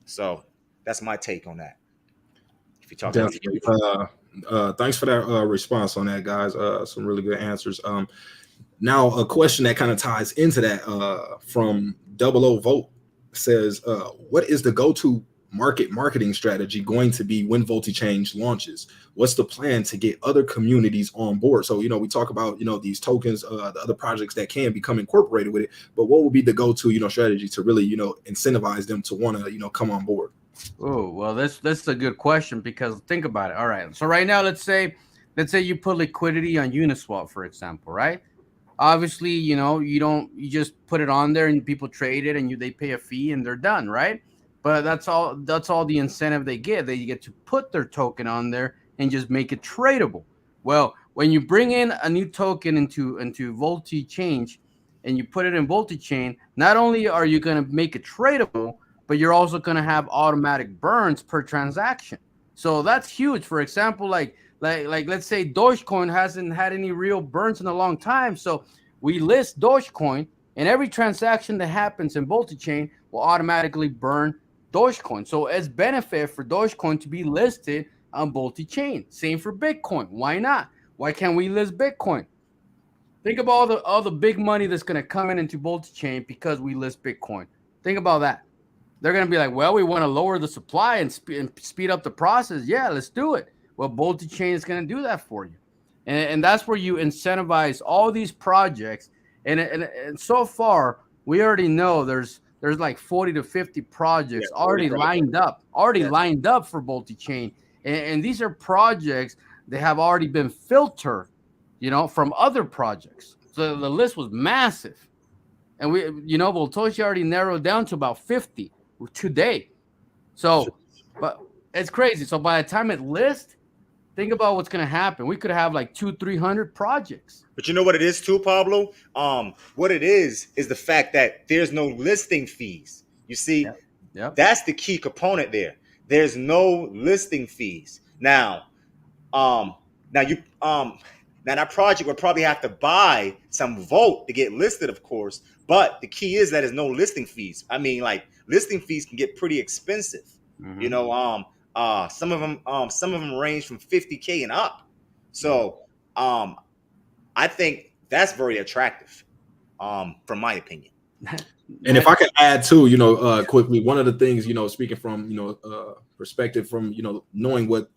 So that's my take on that. If you talk definitely, Thanks for that response on that, guys. Some really good answers. Now, a question that kind of ties into that from Double O Vote says, what is the go-to marketing strategy going to be when VoltiChange launches? What's the plan to get other communities on board? So, we talk about, these tokens, the other projects that can become incorporated with it, but what would be the go-to, strategy to really, incentivize them to want to, come on board? Oh, well, that's a good question, because think about it. All right. So right now, let's say you put liquidity on Uniswap, for example, right? Obviously, you just put it on there and people trade it and they pay a fee and they're done, right? But that's all the incentive they get. They get to put their token on there and just make it tradable. Well, when you bring in a new token into VoltiChange and you put it in VoltiChain, not only are you going to make it tradable, but you're also going to have automatic burns per transaction. So that's huge. For example, like let's say Dogecoin hasn't had any real burns in a long time. So we list Dogecoin, and every transaction that happens in VoltiChain will automatically burn Dogecoin. So it's benefit for Dogecoin to be listed on VoltiChain. Same for Bitcoin. Why not? Why can't we list Bitcoin? Think about all the big money that's going to come into VoltiChain because we list Bitcoin. Think about that. They're going to be like, well, we want to lower the supply and speed up the process. Yeah, let's do it. Well, VoltiChain is going to do that for you. And that's where you incentivize all these projects. And so far, we already know there's like 40 to 50 projects already lined up for VoltiChain. And these are projects that have already been filtered, from other projects. So the list was massive. And Voltoshi already narrowed down to about 50 today. So, but it's crazy. So by the time it lists, think about what's going to happen. We could have like 200-300 projects. But you know what it is too, Pablo? What it is the fact that there's no listing fees. You see, Yep. That's the key component there. There's no listing fees. Now that project would probably have to buy some Volt to get listed, of course. But the key is that there's no listing fees. I mean, like, listing fees can get pretty expensive. Mm-hmm. Some of them range from 50K and up. So I think that's very attractive, from my opinion. And if I could add too, quickly, one of the things, speaking from, perspective from, knowing what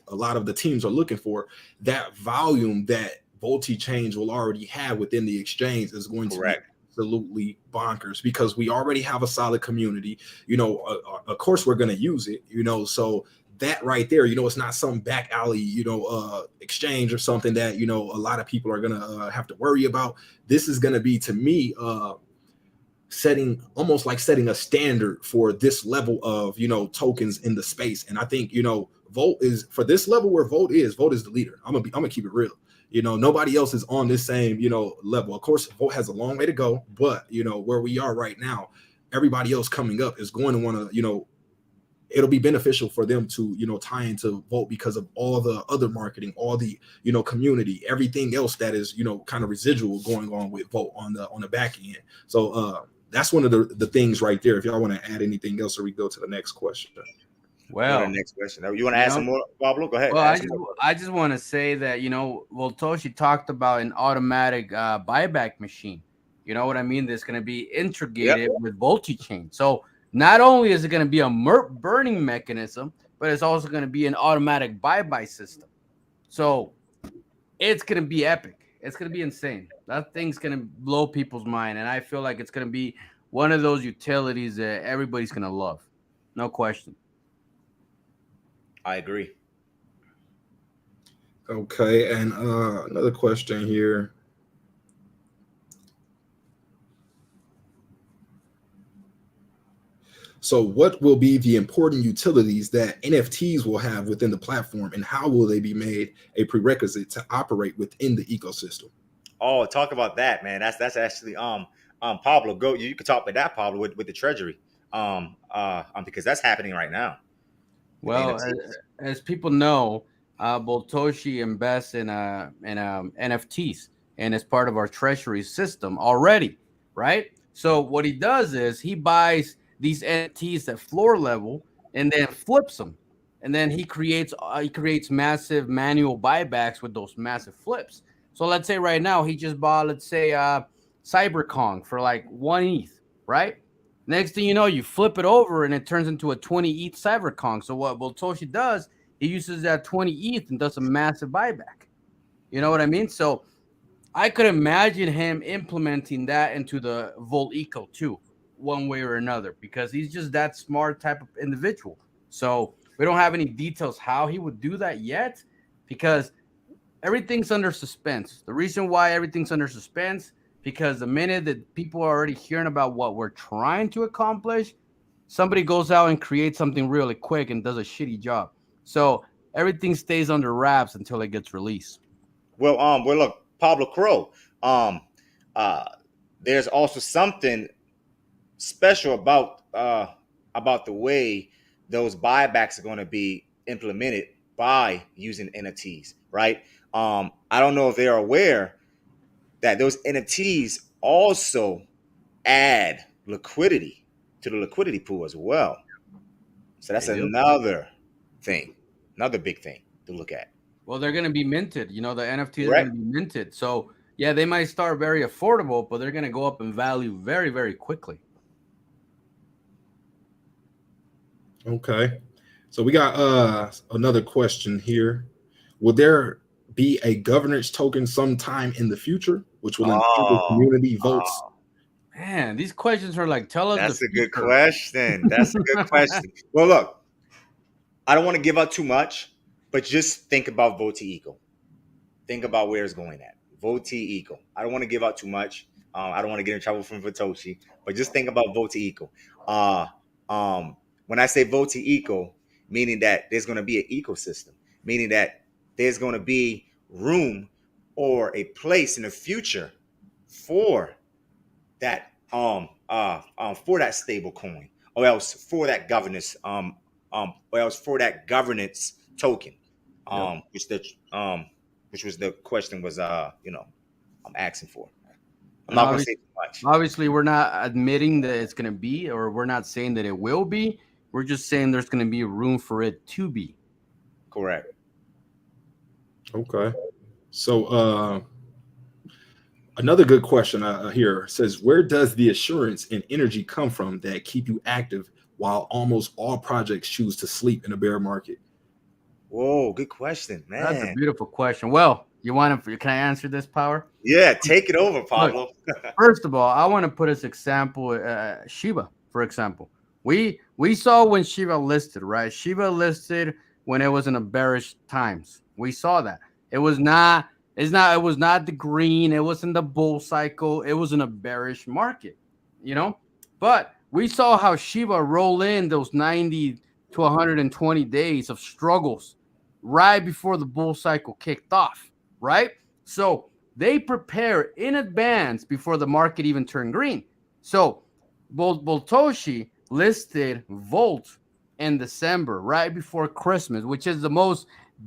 a lot of the teams are looking for, that volume that VoltiChange will already have within the exchange is going to be absolutely bonkers, because we already have a solid community. Of course we're going to use it, so that right there, it's not some back alley, exchange or something that, a lot of people are going to have to worry about. This is going to be, to me, setting a standard for this level of, tokens in the space. And I think, Volt is, for this level where Volt is the leader. I'm gonna keep it real. Nobody else is on this same, level. Of course, Volt has a long way to go, but where we are right now, everybody else coming up is going to want to, it'll be beneficial for them to, tie into Volt because of all the other marketing, all the, community, everything else that is, kind of residual going on with Volt on the back end. So that's one of the things right there. If y'all want to add anything else, or we go to the next question. Well, the next question. You want to add some more, Pablo? Go ahead. Well, I just want to say that, Voltoshi talked about an automatic buyback machine. You know what I mean? That's going to be integrated with VoltiChain. So not only is it going to be a burning mechanism, but it's also going to be an automatic buy system. So it's going to be epic. It's going to be insane. That thing's going to blow people's mind. And I feel like it's going to be one of those utilities that everybody's going to love. No question. I agree. Okay, and another question here. So what will be the important utilities that NFTs will have within the platform, and how will they be made a prerequisite to operate within the ecosystem? Oh, talk about that, man. That's actually Pablo, go. You could talk about that, Pablo, with the treasury. Because that's happening right now. Well, as people know, Voltoshi invests in NFTs, and it's part of our treasury system already, right? So what he does is he buys these NFTs at floor level and then flips them. and then he creates massive manual buybacks with those massive flips. So let's say right now he just bought, let's say, CyberKong for like 1 ETH, right? Next thing you know, you flip it over and it turns into a 20 ETH CyberKong. So what Toshi does, he uses that 20 ETH and does a massive buyback. You know what I mean? So I could imagine him implementing that into the Volt Eco too, one way or another, because he's just that smart type of individual. So we don't have any details how he would do that yet, because everything's under suspense. The reason why everything's under suspense, because the minute that people are already hearing about what we're trying to accomplish, somebody goes out and creates something really quick and does a shitty job. So everything stays under wraps until it gets released. Well, look, Pablo Crow. There's also something special about the way those buybacks are going to be implemented by using NFTs, right? I don't know if they're aware that those NFTs also add liquidity to the liquidity pool as well. So that's another thing, another big thing to look at. Well, they're going to be minted. You know, the NFTs Right. are going to be minted. So, yeah, they might start very affordable, but they're going to go up in value very, very quickly. Okay. So we got another question here. Will there be a governance token sometime in the future, which will enable community votes? Man, these questions are like, tell us. That's a good question. That's a good question. Well, look, I don't want to give out too much, but just think about Vote Eco. Think about where it's going at. Vote Eco. I don't want to give out too much. I don't want to get in trouble from Vitoshi, but just think about Vote Eco. When I say Vote Eco, meaning that there's going to be an ecosystem, meaning that there's going to be room or a place in the future for that for that stable coin, or else for that governance or else for that governance token, which was the question was I'm asking for. I'm not going to say too much. Obviously, we're not admitting that it's going to be, or we're not saying that it will be. We're just saying there's going to be room for it to be. Correct. Okay. So another good question here says, where does the assurance and energy come from that keep you active while almost all projects choose to sleep in a bear market? Whoa, good question, man. That's a beautiful question. Well, can I answer this, Power? Yeah, take it over, Pablo. Look, first of all, I want to put as example Shiba, for example. We saw when Shiba listed, right? Shiba listed when it was in a bearish times. We saw that. It was not the green, it wasn't the bull cycle, it was in a bearish market, But we saw how Shiba roll in those 90 to 120 days of struggles right before the bull cycle kicked off, right? So they prepare in advance before the market even turned green. So Boltoshi listed Volt in December, right before Christmas, which is the most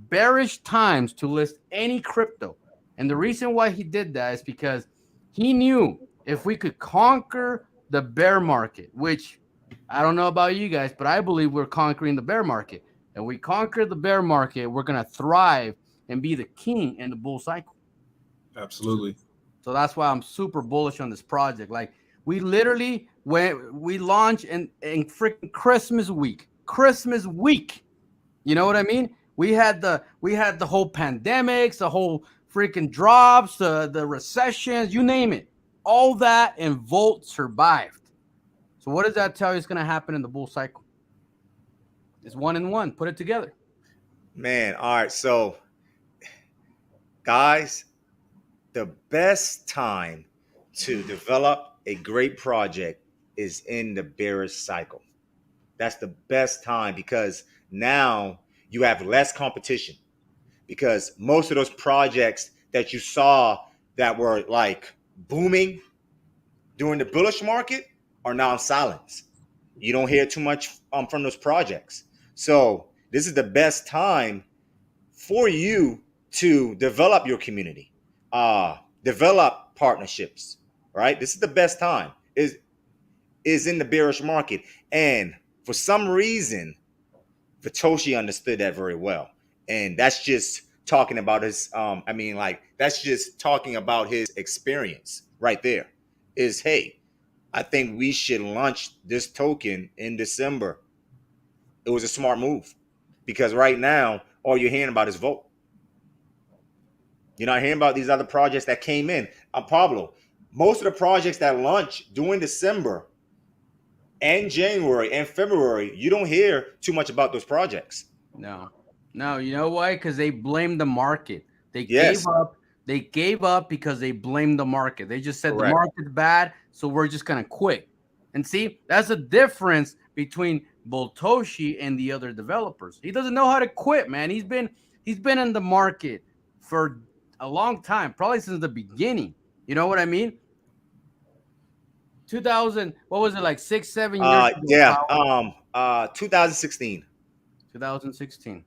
bearish times to list any crypto. And the reason why he did that is because he knew if we could conquer the bear market, which I don't know about you guys, but I believe we're conquering the bear market. And we conquer the bear market, we're going to thrive and be the king in the bull cycle. Absolutely. So that's why I'm super bullish on this project. Like, we literally we launched in freaking Christmas week. You know what I mean? We had the whole pandemics, the whole freaking drops, the recessions, you name it. All that, and Volt survived. So what does that tell you is going to happen in the bull cycle? It's 1 and 1. Put it together. Man, all right. So, guys, the best time to develop a great project is in the bearish cycle. That's the best time, because now you have less competition, because most of those projects that you saw that were like booming during the bullish market are now in silence. You don't hear too much from those projects. So this is the best time for you to develop your community, develop partnerships, right? This is the best time is in the bearish market. And for some reason, Satoshi understood that very well, and that's just talking about his. That's just talking about his experience right there. Is hey, I think we should launch this token in December. It was a smart move because right now all you're hearing about is Volt. You're not hearing about these other projects that came in. Pablo, most of the projects that launch during December and January and February, you don't hear too much about those projects. No, you know why? Because they blame the market. They Yes. gave up. They gave up because they blamed the market. They just said Correct. the market's bad, so we're just gonna quit. And see, that's the difference between Boltoshi and the other developers. He doesn't know how to quit, man. He's been in the market for a long time, probably since the beginning. You know what I mean? 2000, what was it, like 6-7 years ago? Yeah. 2016. 2016.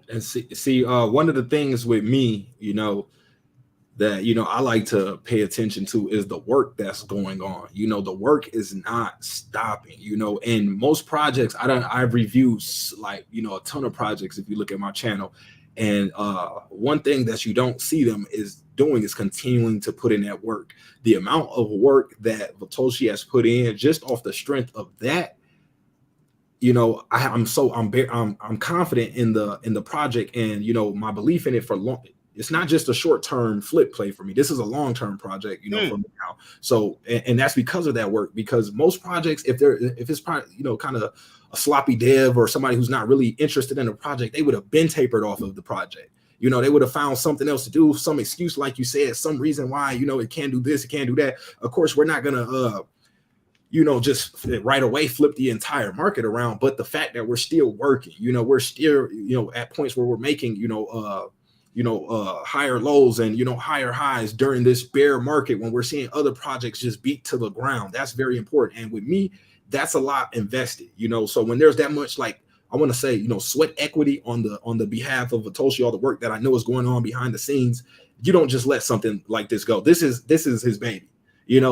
And see, one of the things with me, that I like to pay attention to is the work that's going on. The work is not stopping. And most projects, I've reviewed like a ton of projects. If you look at my channel, and one thing that you don't see them is doing is continuing to put in that work. The amount of work that Satoshi has put in, just off the strength of that, I'm confident in the project, and my belief in it for long. It's not just a short-term flip play for me. This is a long-term project, for me now. So, and that's because of that work. Because most projects, if it's probably, kind of a sloppy dev or somebody who's not really interested in the project, they would have been tapered off of the project. They would have found something else to do, some excuse, like you said, some reason why, it can't do this, it can't do that. Of course, we're not gonna just right away flip the entire market around. But the fact that we're still working, we're still, at points where we're making, higher lows and, higher highs during this bear market, when we're seeing other projects just beat to the ground. That's very important. And with me, that's a lot invested, so when there's that much, like, I want to say, sweat equity on the behalf of Satoshi, all the work that I know is going on behind the scenes, you don't just let something like this go. This is his baby.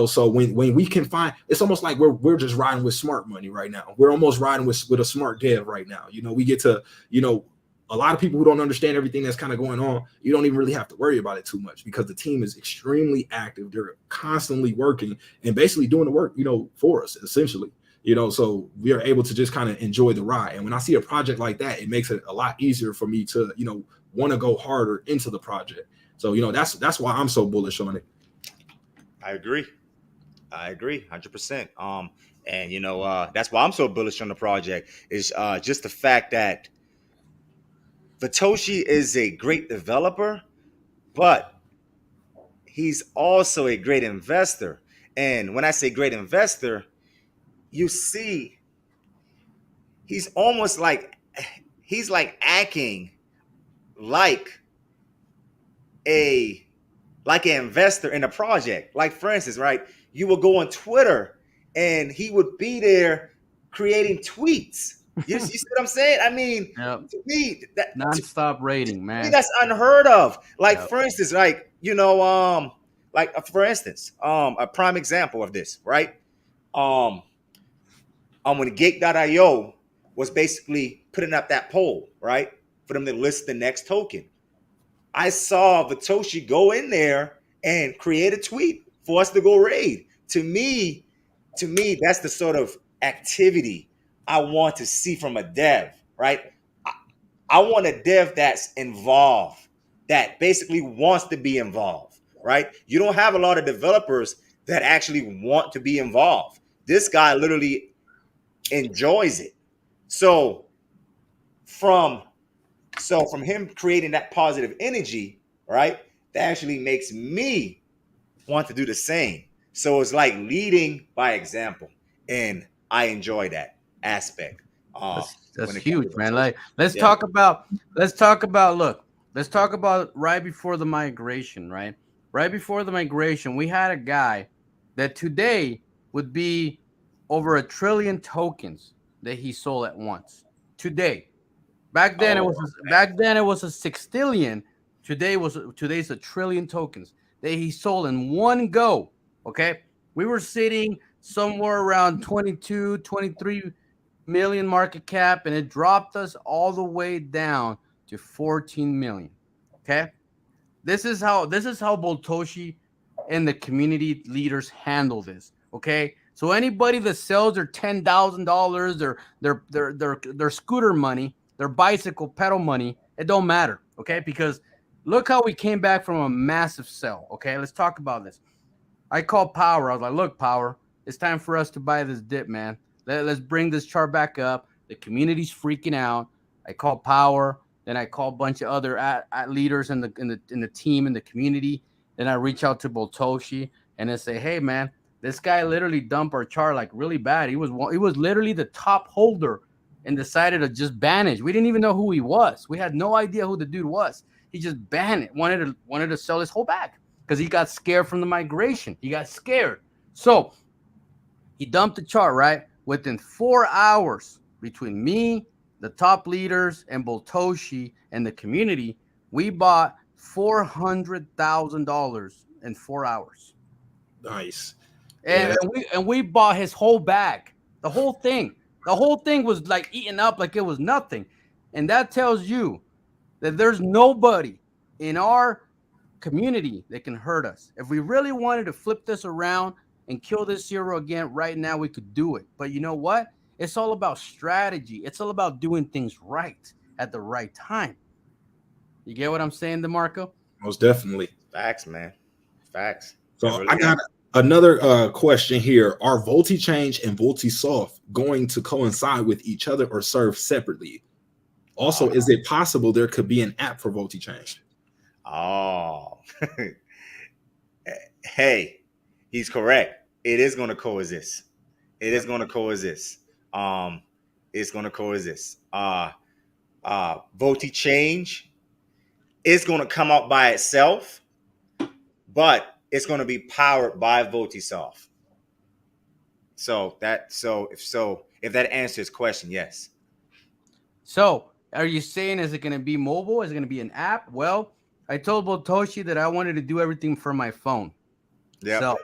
So when we can find, it's almost like we're just riding with smart money right now. We're almost riding with a smart dev right now. We get to, a lot of people who don't understand everything that's kind of going on, you don't even really have to worry about it too much, because the team is extremely active. They're constantly working and basically doing the work, for us, essentially. So we are able to just kind of enjoy the ride. And when I see a project like that, it makes it a lot easier for me to, want to go harder into the project. So, that's why I'm so bullish on it. I agree 100%. And that's why I'm so bullish on the project, is just the fact that Satoshi is a great developer, but he's also a great investor. And when I say great investor, you see, he's almost like, he's like acting like an investor in a project. Like, for instance, right, you will go on Twitter and he would be there creating tweets. You see what I'm saying? I mean, Yep. To me, that Non-stop rating, man. me, that's unheard of. Like, Yep. for instance, like, for instance, a prime example of this, right? When Gate.io was basically putting up that poll, right, for them to list the next token, I saw Satoshi go in there and create a tweet for us to go raid. To me, that's the sort of activity I want to see from a dev, right? I want a dev that's involved, that basically wants to be involved, right? You don't have a lot of developers that actually want to be involved. This guy literally enjoys it. So from him creating that positive energy, right, that actually makes me want to do the same. So it's like leading by example, and I enjoy that aspect. That's huge, man. Like, let's talk about right before the migration, right? Right before the migration, we had a guy that today would be over 1 trillion tokens that he sold at once. Today. Back then it was a 6 billion. Today's 1 trillion tokens that he sold in one go. Okay. We were sitting somewhere around 22, 23 million market cap, and it dropped us all the way down to 14 million. Okay, this is how Boltoshi and the community leaders handle this. Okay, so anybody that sells their $10,000, their scooter money, their bicycle pedal money, it don't matter. Okay, because look how we came back from a massive sell. Okay, let's talk about this. I called Power. I was like, look, Power, it's time for us to buy this dip, man. Let's bring this chart back up. The community's freaking out. I called Power. Then I called a bunch of other leaders in the team, in the community. Then I reach out to Boltoshi and I say, hey, man, this guy literally dumped our chart like really bad. He was literally the top holder and decided to just ban it. We didn't even know who he was. We had no idea who the dude was. He just banned it. Wanted to sell his whole bag because he got scared from the migration. He got scared. So he dumped the chart, right? Within 4 hours between me, the top leaders, and Boltoshi and the community, we bought $400,000 in 4 hours. Nice. And we bought his whole bag, the whole thing. The whole thing was like eaten up like it was nothing. And that tells you that there's nobody in our community that can hurt us. If we really wanted to flip this around and kill this zero again right now, we could do it. But you know what? It's all about strategy. It's all about doing things right at the right time. You get what I'm saying, DeMarco? Most definitely. Facts, man. Facts. So I got another question here. Are VoltiChange and VoltiSoft going to coincide with each other or serve separately? Also, is it possible there could be an app for VoltiChange? Oh, hey, he's correct. It is going to coexist. It is going to coexist. It's going to coexist. VoltiChange is going to come out by itself, but it's going to be powered by VoltiSoft. If that answers question, yes. So, are you saying is it going to be mobile? Is it going to be an app? Well, I told Boltoshi that I wanted to do everything from my phone. Yeah. So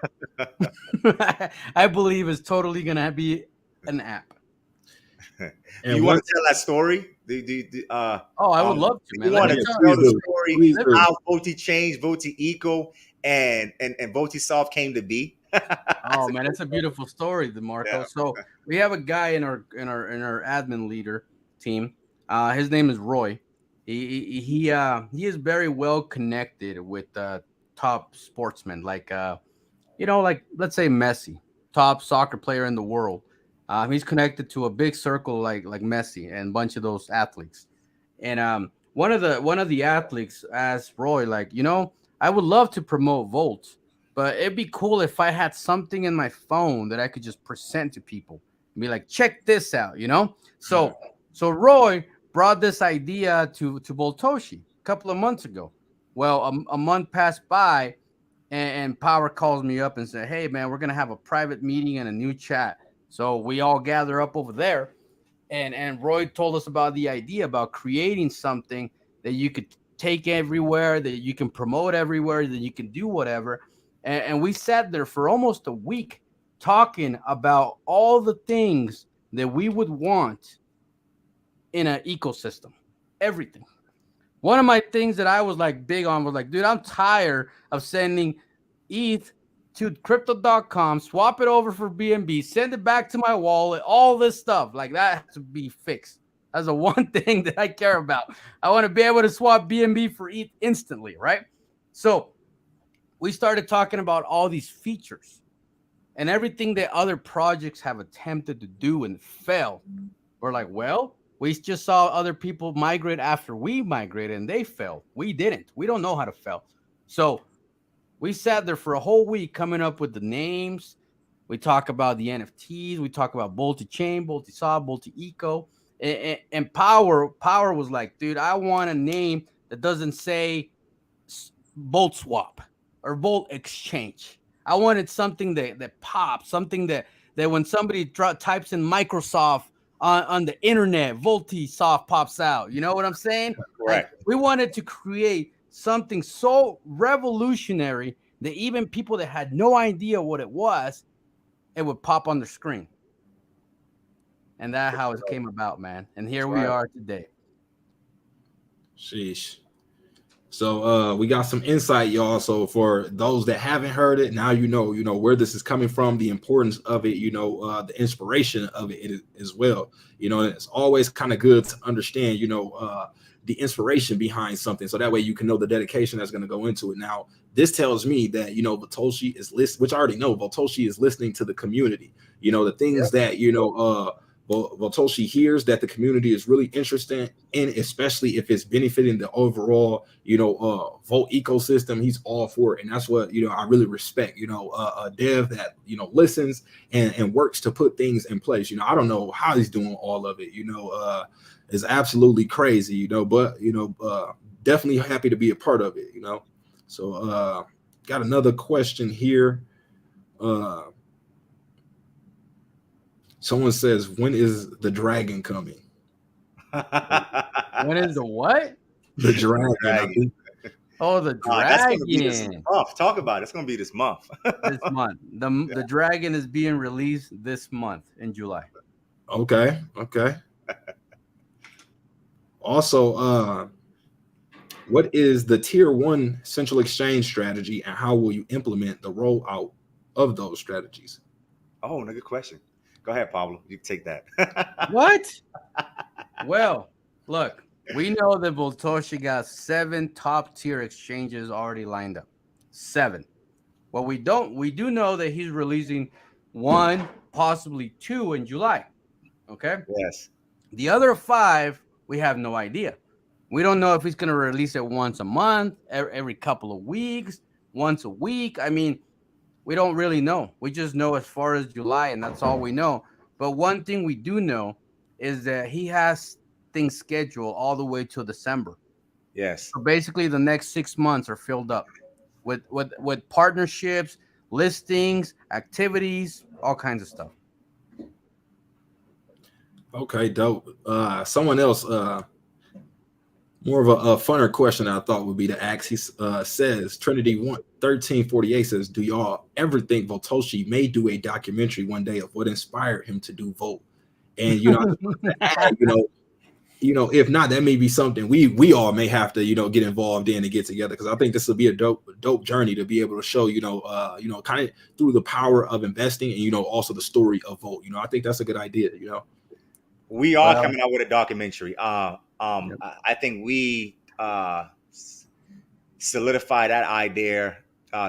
I believe it's totally going to be an app. And you want to tell that story? I would love to, man. You want to tell the story how VoltiChange, VoltiEco, and VoltiSoft came to be? Oh man, it's a beautiful story, DeMarco. Yeah. So we have a guy in our admin leader team. His name is Roy. He is very well connected with top sportsmen, like let's say Messi, top soccer player in the world. He's connected to a big circle like Messi and a bunch of those athletes. And one of the athletes asked Roy, I would love to promote Volt, but it'd be cool if I had something in my phone that I could just present to people and be like, check this out, So Roy brought this idea to Boltoshi a couple of months ago. Well, a month passed by, and Power calls me up and said, hey, man, we're going to have a private meeting and a new chat. So we all gather up over there. And Roy told us about the idea about creating something that you could take everywhere, that you can promote everywhere, that you can do whatever. And we sat there for almost a week talking about all the things that we would want in an ecosystem, everything. One of my things that I was big on was dude, I'm tired of sending ETH to crypto.com, swap it over for BNB, send it back to my wallet, all this stuff. That has to be fixed. That's the one thing that I care about. I want to be able to swap BNB for ETH instantly, right? So we started talking about all these features and everything that other projects have attempted to do and failed. We're like, well, we just saw other people migrate after we migrated and they failed. We didn't. We don't know how to fail. So we sat there for a whole week coming up with the names. We talk about the NFTs. We talk about VoltiChain, VoltiSoft, VoltiEco. And Power was like, dude, I want a name that doesn't say Volt Swap or Volt Exchange. I wanted something that pops, something that when somebody types in Microsoft on the internet, VoltiSoft pops out. You know what I'm saying? Correct. We wanted to create something so revolutionary that even people that had no idea what it was, it would pop on the screen. and that's how it came about, man. And here we are today. Sheesh. So we got some insight, y'all. So for those that haven't heard it, now you know where this is coming from, the importance of it, the inspiration of it as well. It's always kind of good to understand, the inspiration behind something, so that way you can know the dedication that's going to go into it. Now, this tells me that Votoshi is listening, which I already know. Votoshi is listening to the community. The things that Votoshi hears that the community is really interested in, especially if it's benefiting the overall, Volt ecosystem. He's all for it, and that's what I really respect. A dev that listens and works to put things in place. I don't know how he's doing all of it. Is absolutely crazy. But definitely happy to be a part of it. So got another question here. Someone says, when is the dragon coming? When is the what? The dragon. Oh, the dragon. That's gonna be this month. Talk about it. It's going to be this month. This month. The dragon is being released this month in July. Okay. Also, what is the tier 1 central exchange strategy, and how will you implement the rollout of those strategies? Oh, no, good question. Go ahead, Pablo. You can take that. What? Well, look, we know that Votoshi got 7 top tier exchanges already lined up. 7. Well, we do know that he's releasing 1, possibly 2 in July. Okay. Yes. The other 5, we have no idea. We don't know if he's going to release it once a month, every couple of weeks, once a week. I mean, we don't really know. We just know as far as July, and that's all we know. But one thing we do know is that he has things scheduled all the way till December. Yes. So basically, the next 6 months are filled up with partnerships, listings, activities, all kinds of stuff. Okay, dope. Someone else, more of a funner question I thought would be to ask. He says, Trinity 1348 says, do y'all ever think Votoshi may do a documentary one day of what inspired him to do Volt? And if not, that may be something we all may have to get involved in and get together, because I think this will be a dope journey to be able to show kind of through the power of investing and also the story of Volt. I think that's a good idea. We are coming out with a documentary. I think we solidified that idea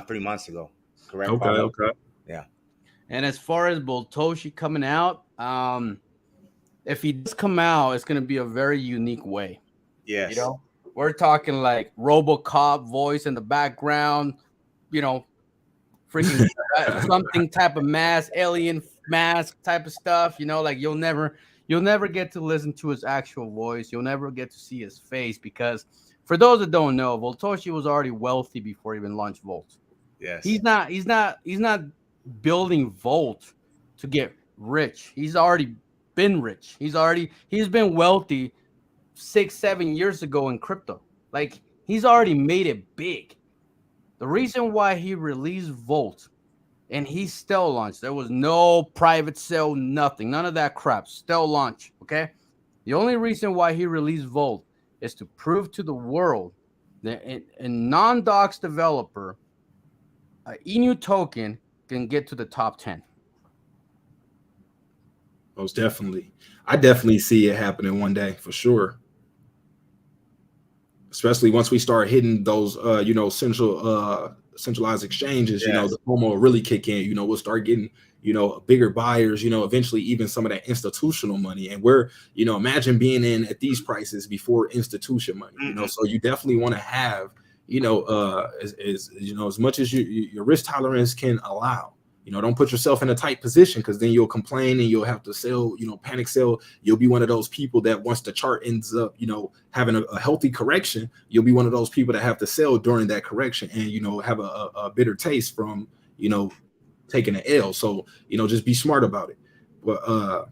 3 months ago. Correct? Okay. Yeah. And as far as Votoshi coming out, if he does come out, it's going to be a very unique way. Yes. We're talking like RoboCop voice in the background, freaking something type of mask, alien mask type of stuff, like you'll never get to listen to his actual voice. You'll never get to see his face, because for those that don't know, Votoshi was already wealthy before he even launched Volt. Yes. He's not building Volt to get rich. He's already been rich. He's been wealthy 6-7 years ago in crypto. Like, he's already made it big. The reason why he released Volt and he still launched, there was no private sale, nothing, none of that crap, still launch. Okay. The only reason why he released Volt is to prove to the world that a non-docs developer, an Inu token, can get to the top 10. Most definitely. I definitely see it happening one day for sure. Especially once we start hitting those, centralized exchanges, Yes. The FOMO will really kick in. We'll start getting, bigger buyers, eventually even some of that institutional money. And we're, imagine being in at these prices before institution money, so you definitely want to have, as much as your risk tolerance can allow. Don't put yourself in a tight position, because then you'll complain and you'll have to sell, panic sell. You'll be one of those people that once the chart ends up, having a healthy correction, you'll be one of those people that have to sell during that correction and, have a bitter taste from, taking an L. So, just be smart about it. But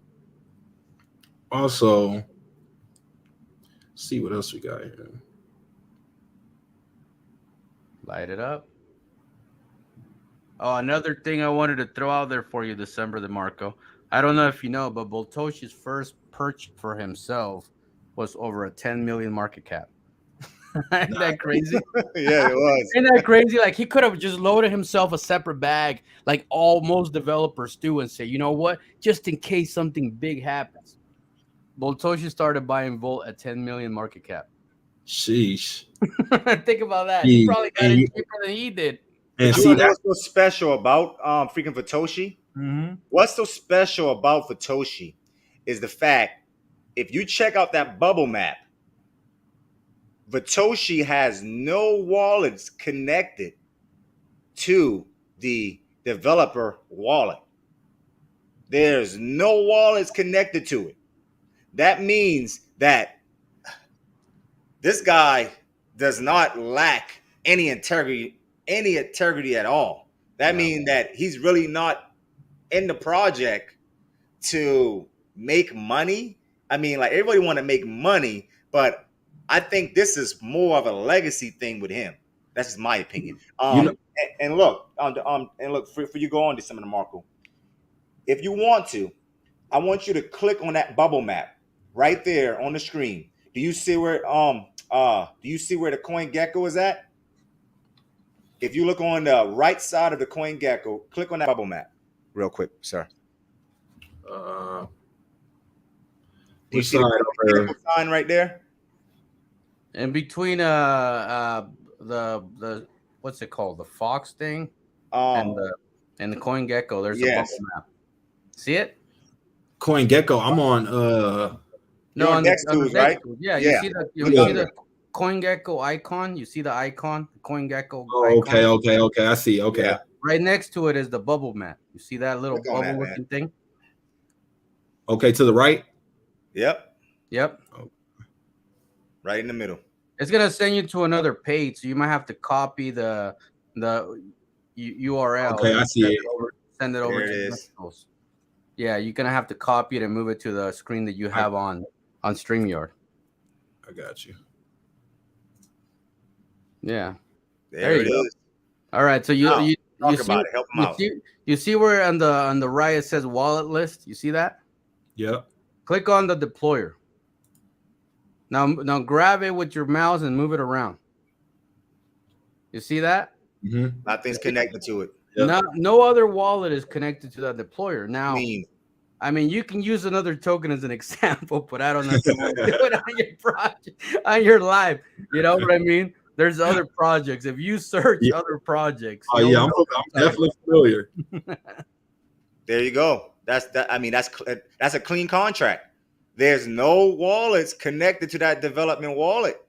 also, see what else we got here. Light it up. Oh, another thing I wanted to throw out there for you, DecemberDeMarco. I don't know if you know, but Boltoshi's first purchase for himself was over a 10 million market cap. Isn't that crazy? Yeah, it was. Isn't that crazy? Like he could have just loaded himself a separate bag, like all most developers do, and say, you know what, just in case something big happens. Boltoshi started buying Volt at 10 million market cap. Sheesh. Think about that. You probably got it cheaper than he did. And You see know that what's so special about freaking Satoshi? Mm-hmm. What's so special about Satoshi is the fact, if you check out that bubble map, Satoshi has no wallets connected to the developer wallet. There's no wallets connected to it. That means that this guy does not lack any integrity at all. That means that he's really not in the project to make money. I mean, like, everybody want to make money, but I think this is more of a legacy thing with him. That's just my opinion. And look, for you go on DecemberDeMarco. If you want to, I want you to click on that bubble map right there on the screen. Do you see where the coin gecko is at? If you look on the right side of the coin gecko, click on that bubble map real quick, sir. Do you see the sign right there? And between the what's it called, the fox thing, and the coin gecko, there's a bubble map. See it? Coin gecko. I'm on no, on next the right? Yeah, you see the coin gecko icon. You see the icon, the coin gecko. Okay. I see. Okay. Yeah. Right next to it is the bubble map. You see that little bubble looking thing? Okay, to the right. Yep. Oh. Right in the middle. It's gonna send you to another page, so you might have to copy the URL. Okay, I see it. Send it over to the Metals. Yeah, you're gonna have to copy it and move it to the screen that you have on StreamYard. I got you. Yeah. There it is. All right, so you see, about it. Help them out. You see where on the right it says wallet list? You see that? Yep. Click on the deployer. Now grab it with your mouse and move it around. You see that? Mm-hmm. Nothing's connected to it. Yep. No other wallet is connected to that deployer. Now, I mean, you can use another token as an example, but I don't know if you want to do it on your project, on your live. You know what I mean? There's other projects. If you search other projects, I'm definitely familiar. There you go. That's a clean contract. There's no wallets connected to that development wallet.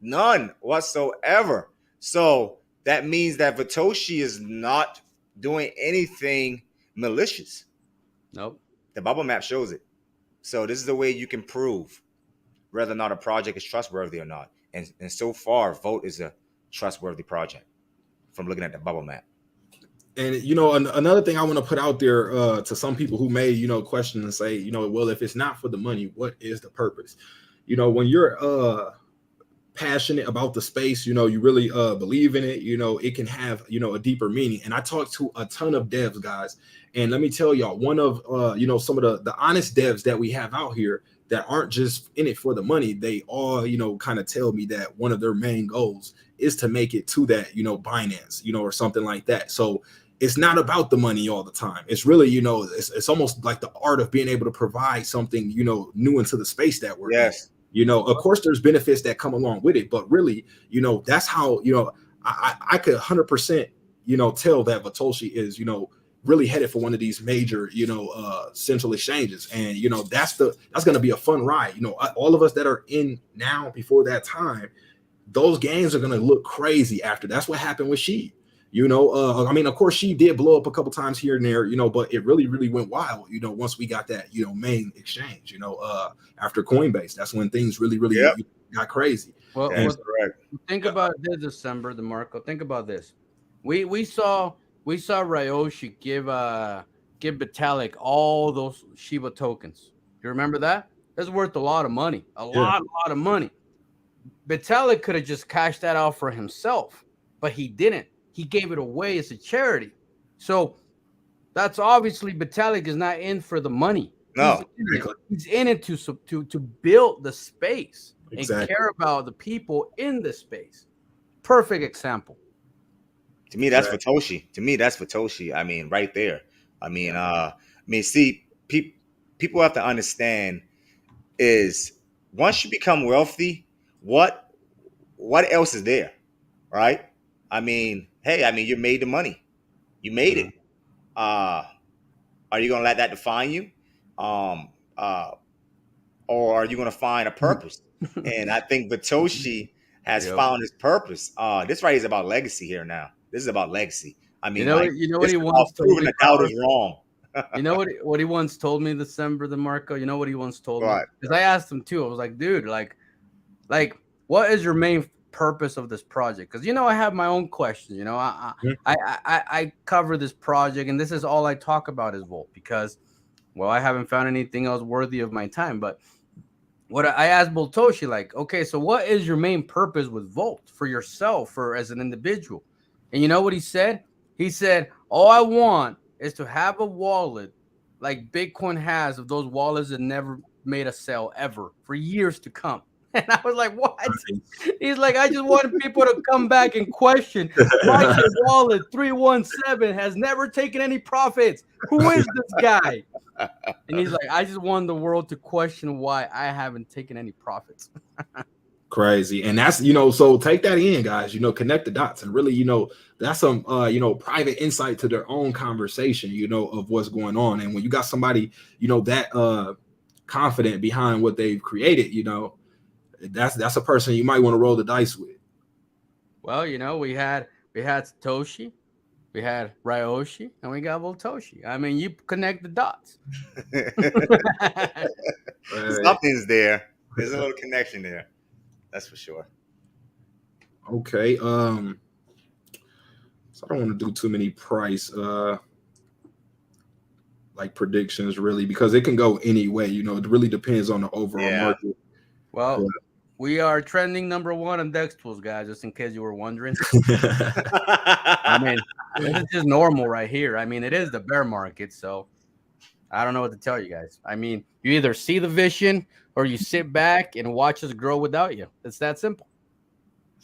None whatsoever. So that means that Satoshi is not doing anything malicious. Nope. The bubble map shows it. So this is the way you can prove whether or not a project is trustworthy or not. And so far, Volt is a trustworthy project from looking at the bubble map. And another thing I want to put out there to some people who may question and say, well, if it's not for the money, what is the purpose? When you're passionate about the space, you really believe in it, it can have a deeper meaning. And I talked to a ton of devs, guys, and let me tell y'all, one of some of the honest devs that we have out here that aren't just in it for the money, they all kind of tell me that one of their main goals is to make it to that Binance or something like that. So it's not about the money all the time. It's really it's almost like the art of being able to provide something new into the space that we're in. Of course there's benefits that come along with it, but really that's how I could 100% tell that Satoshi is really headed for one of these major central exchanges, and that's going to be a fun ride. All of us that are in now before that time, those games are going to look crazy after. That's what happened with SHIB. I mean, of course, she did blow up a couple times here and there, but it really went wild, once we got that, main exchange, after Coinbase. That's when things really got crazy. Well, think about this, DecemberDeMarco. Think about this. We saw Ryoshi give Vitalik all those Shiba tokens. You remember that? That's worth a lot of money. A lot of money. Vitalik could have just cashed that out for himself, but he didn't. He gave it away as a charity. So That's obviously Vitalik is not in for the money. No, He's in it to build the space and care about the people in the space. Perfect example. To me, that's Satoshi. I mean, right there. I mean, see, people have to understand is once you become wealthy, what else is there, right? I mean, hey, I mean, you made the money, you made it. Are you gonna let that define you, or are you gonna find a purpose? And I think Satoshi has found his purpose. This right is about legacy here now. This is about legacy. I mean, you know what he once told me. The doubters wrong. You know what he once told me, DecemberDeMarco? You know what he once told me? Because I asked him too. I was like, dude, like, what is your main purpose of this project? Because I have my own questions. I cover this project, and this is all I talk about is Volt because, well, I haven't found anything else worthy of my time. But what I asked Boltoshi, like, okay, so what is your main purpose with Volt for yourself, or as an individual? And you know what he said? He said, all I want is to have a wallet like Bitcoin has, of those wallets that never made a sale ever for years to come. And I was like, what? He's like, I just wanted people to come back and question why your wallet 317 has never taken any profits. Who is this guy? And he's like, I just want the world to question why I haven't taken any profits. Crazy. And that's, so take that in, guys, connect the dots, and really, that's some, private insight to their own conversation, of what's going on. And when you got somebody, that confident behind what they've created, that's a person you might want to roll the dice with. Well, we had Satoshi, we had Ryoshi, and we got Voltoshi. I mean, you connect the dots. Something's there. There's a little connection there. That's for sure. Okay. So I don't want to do too many price like predictions, really, because it can go any way. It really depends on the overall market. Well, we are trending number 1 on Dex Tools, guys, just in case you were wondering. I mean, this is just normal right here. I mean, it is the bear market, so I don't know what to tell you guys. I mean, you either see the vision or you sit back and watch us grow without you. It's that simple.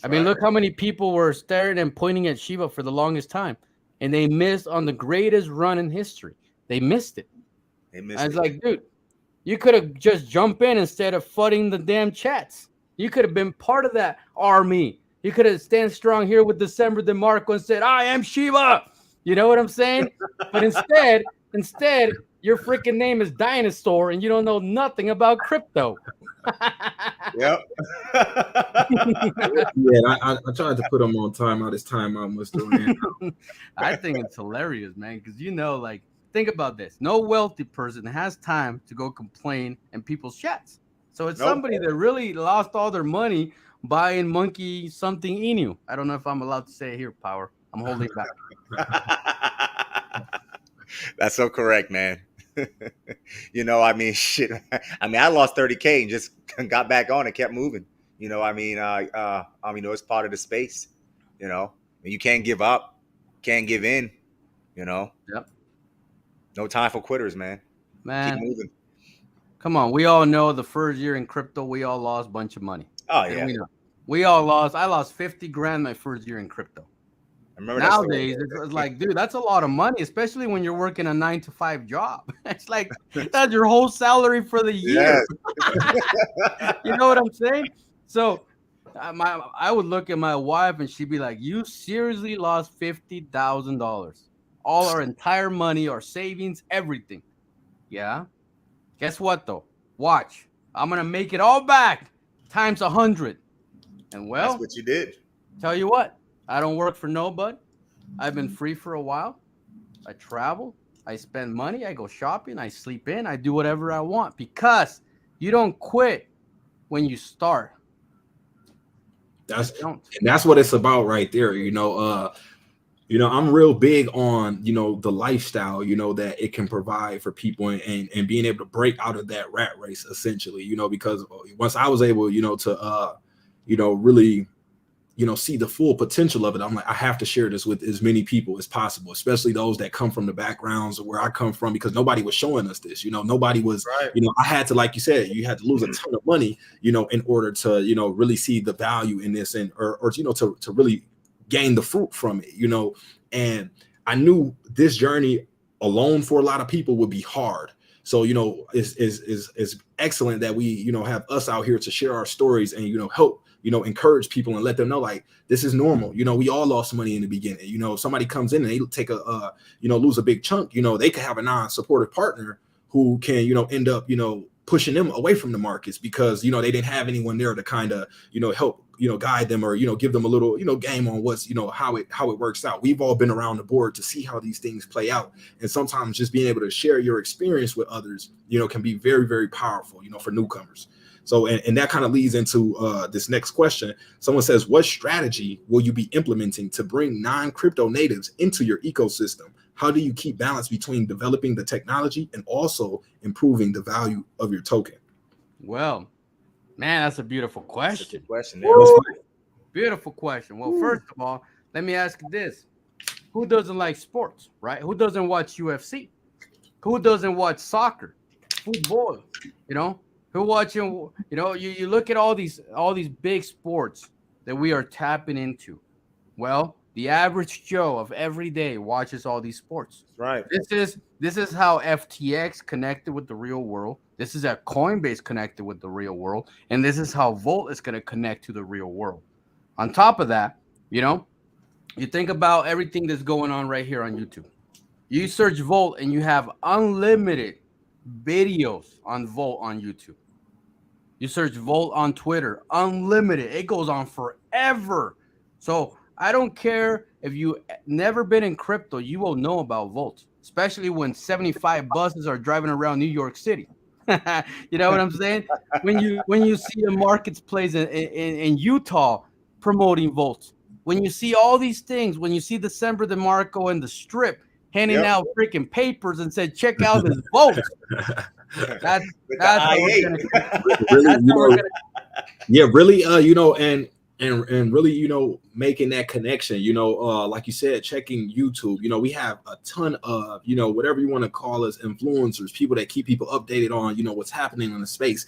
I mean, look how many people were staring and pointing at Shiba for the longest time, and they missed on the greatest run in history. They missed it. I was like, dude, you could have just jumped in instead of flooding the damn chats. You could have been part of that army. You could have stand strong here with DecemberDeMarco and said, I am Shiba. You know what I'm saying? But instead, your freaking name is Dinosaur, and you don't know nothing about crypto. Yep. I tried to put him on timeout. His timeout must have ran out. I think it's hilarious, man, because like, think about this. No wealthy person has time to go complain in people's chats. So it's somebody that really lost all their money buying monkey something inu. I don't know if I'm allowed to say it here, Power. I'm holding back. That's so correct, man. I mean, shit. I mean, I lost 30K and just got back on and kept moving. It's part of the space. You can't give up, can't give in. Yep. No time for quitters, man. Keep moving. Come on, we all know the first year in crypto, we all lost a bunch of money. Oh yeah, we all lost. I lost 50 grand my first year in crypto. I remember nowadays it's like, dude, that's a lot of money, especially when you're working a 9-to-5 job. It's like that's your whole salary for the year. Yes. You know what I'm saying? So I would look at my wife and she'd be like, you seriously lost $50,000, all our entire money, our savings, everything. Yeah. Guess what though? Watch, I'm gonna make it all back times 100. And well, that's what you did. Tell you what, I don't work for nobody. I've been free for a while. I travel, I spend money, I go shopping, I sleep in, I do whatever I want, because you don't quit when you start. That's what it's about right there. I'm real big on, the lifestyle, that it can provide for people, and being able to break out of that rat race, essentially, because once I was able, to, really see the full potential of it, I'm like, I have to share this with as many people as possible, especially those that come from the backgrounds of where I come from, because nobody was showing us this. Nobody was, Right. I had to, like you said, you had to lose a ton of money, in order to, really see the value in this, and or to really gain the fruit from it, and I knew this journey alone for a lot of people would be hard. So, it's excellent that we, have us out here to share our stories and, help, encourage people and let them know, like, this is normal. We all lost money in the beginning. If somebody comes in and they take lose a big chunk, they could have a non-supportive partner who can, end up, pushing them away from the markets because, they didn't have anyone there to kind of, help, guide them or, give them a little, game on what's, how it works out. We've all been around the board to see how these things play out. And sometimes just being able to share your experience with others, can be very, very powerful, for newcomers. So, and that kind of leads into this next question. Someone says, what strategy will you be implementing to bring non-crypto natives into your ecosystem? How do you keep balance between developing the technology and also improving the value of your token? Well, man, that's a beautiful question. That's a good question there. Beautiful question. Well, first of all, let me ask you this. Who doesn't like sports, right? Who doesn't watch UFC? Who doesn't watch soccer, football? Who watching, you look at all these big sports that we are tapping into. Well, the average Joe of every day watches all these sports. Right. This is how FTX connected with the real world. This is how Coinbase connected with the real world. And this is how Volt is going to connect to the real world. On top of that, you think about everything that's going on right here on YouTube. You search Volt and you have unlimited videos on Volt on YouTube. You search Volt on Twitter, unlimited. It goes on forever. So I don't care if you never been in crypto, you will know about Volt, especially when 75 buses are driving around New York City. You know what I'm saying? When you see the marketplace in Utah promoting Volt, when you see all these things, when you see DecemberDeMarco and the Strip handing out freaking papers and said, check out this Volt. That's how we're gonna really, and really, making that connection, like you said, checking YouTube, we have a ton of, whatever you want to call us, influencers, people that keep people updated on, what's happening in the space.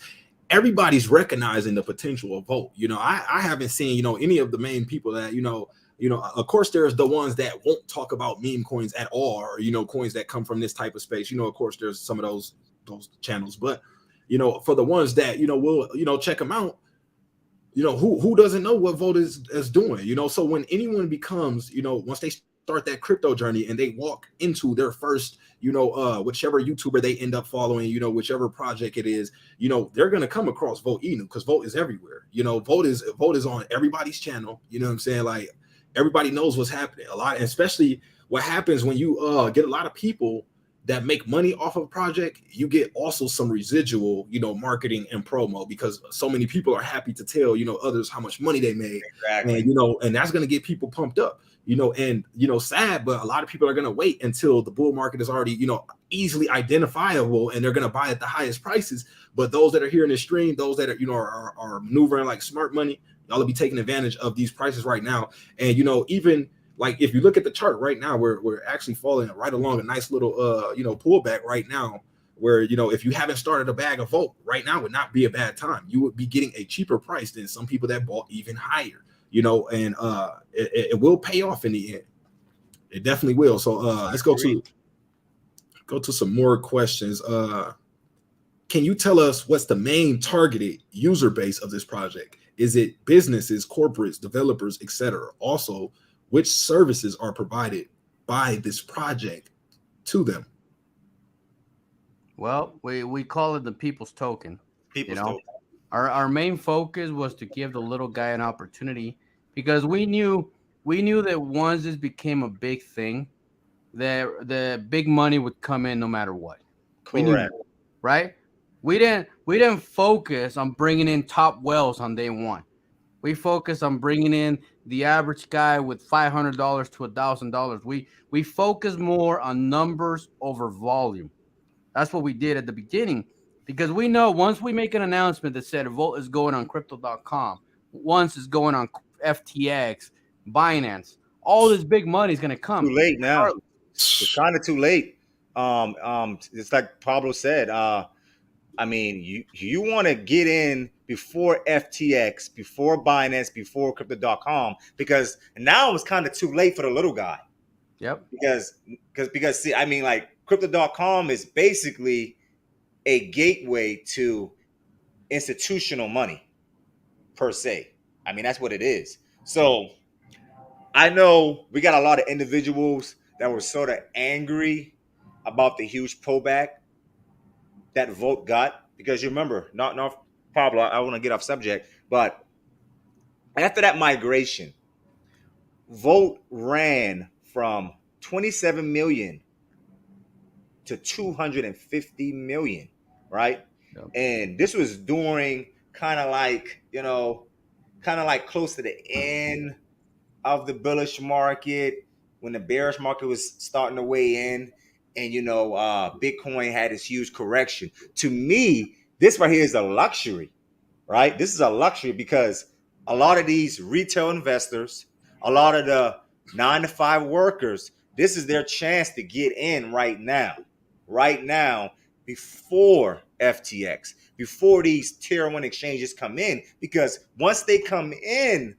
Everybody's recognizing the potential of Volt. I haven't seen, any of the main people that, of course, there's the ones that won't talk about meme coins at all, or, coins that come from this type of space. Of course, there's some of those channels, but, for the ones that, will, check them out, who doesn't know what Volt is doing, so when anyone becomes, once they start that crypto journey and they walk into their first, whichever YouTuber they end up following, whichever project it is, they're going to come across vechain because Volt is everywhere. Volt is on everybody's channel. You know what I'm saying? Like, everybody knows what's happening a lot, especially what happens when you get a lot of people that make money off of a project. You get also some residual, marketing and promo, because so many people are happy to tell, others how much money they made. Exactly. And, and that's going to get people pumped up, and, sad, but a lot of people are going to wait until the bull market is already, easily identifiable, and they're going to buy at the highest prices. But those that are here in the stream, those that are, are maneuvering like smart money, y'all will be taking advantage of these prices right now. And, even like, if you look at the chart right now, we're actually falling right along a nice little, pullback right now, where, if you haven't started a bag of Volt right now, would not be a bad time. You would be getting a cheaper price than some people that bought even higher, and it will pay off in the end. It definitely will. So let's go to some more questions. Can you tell us what's the main targeted user base of this project? Is it businesses, corporates, developers, etc.? Also, which services are provided by this project to them? Well, we call it the people's token. People's token. Our main focus was to give the little guy an opportunity, because we knew that once this became a big thing, that the big money would come in no matter what. Correct. Right? We didn't focus on bringing in top whales on day one. We focus on bringing in the average guy with $500 to $1,000. We focus more on numbers over volume. That's what we did at the beginning, because we know once we make an announcement that said Volt is going on crypto.com, once it's going on FTX, Binance. All this big money is going to come. Too late now. It's kind of too late. It's like Pablo said. I mean, you want to get in before FTX, before Binance, before crypto.com, because now it's kind of too late for the little guy. Yep. Because see, I mean, like crypto.com is basically a gateway to institutional money per se. I mean, that's what it is. So I know we got a lot of individuals that were sort of angry about the huge pullback that Volt got, because you remember, not Pablo, I want to get off subject, but after that migration, Volt ran from 27 million to 250 million, right? Yep. And this was during kind of like close to the end of the bullish market, when the bearish market was starting to weigh in, and Bitcoin had this huge correction. To me, this right here is a luxury, right? This is a luxury because a lot of these retail investors, a lot of the 9-to-5 workers, this is their chance to get in right now, before FTX, before these tier 1 exchanges come in, because once they come in,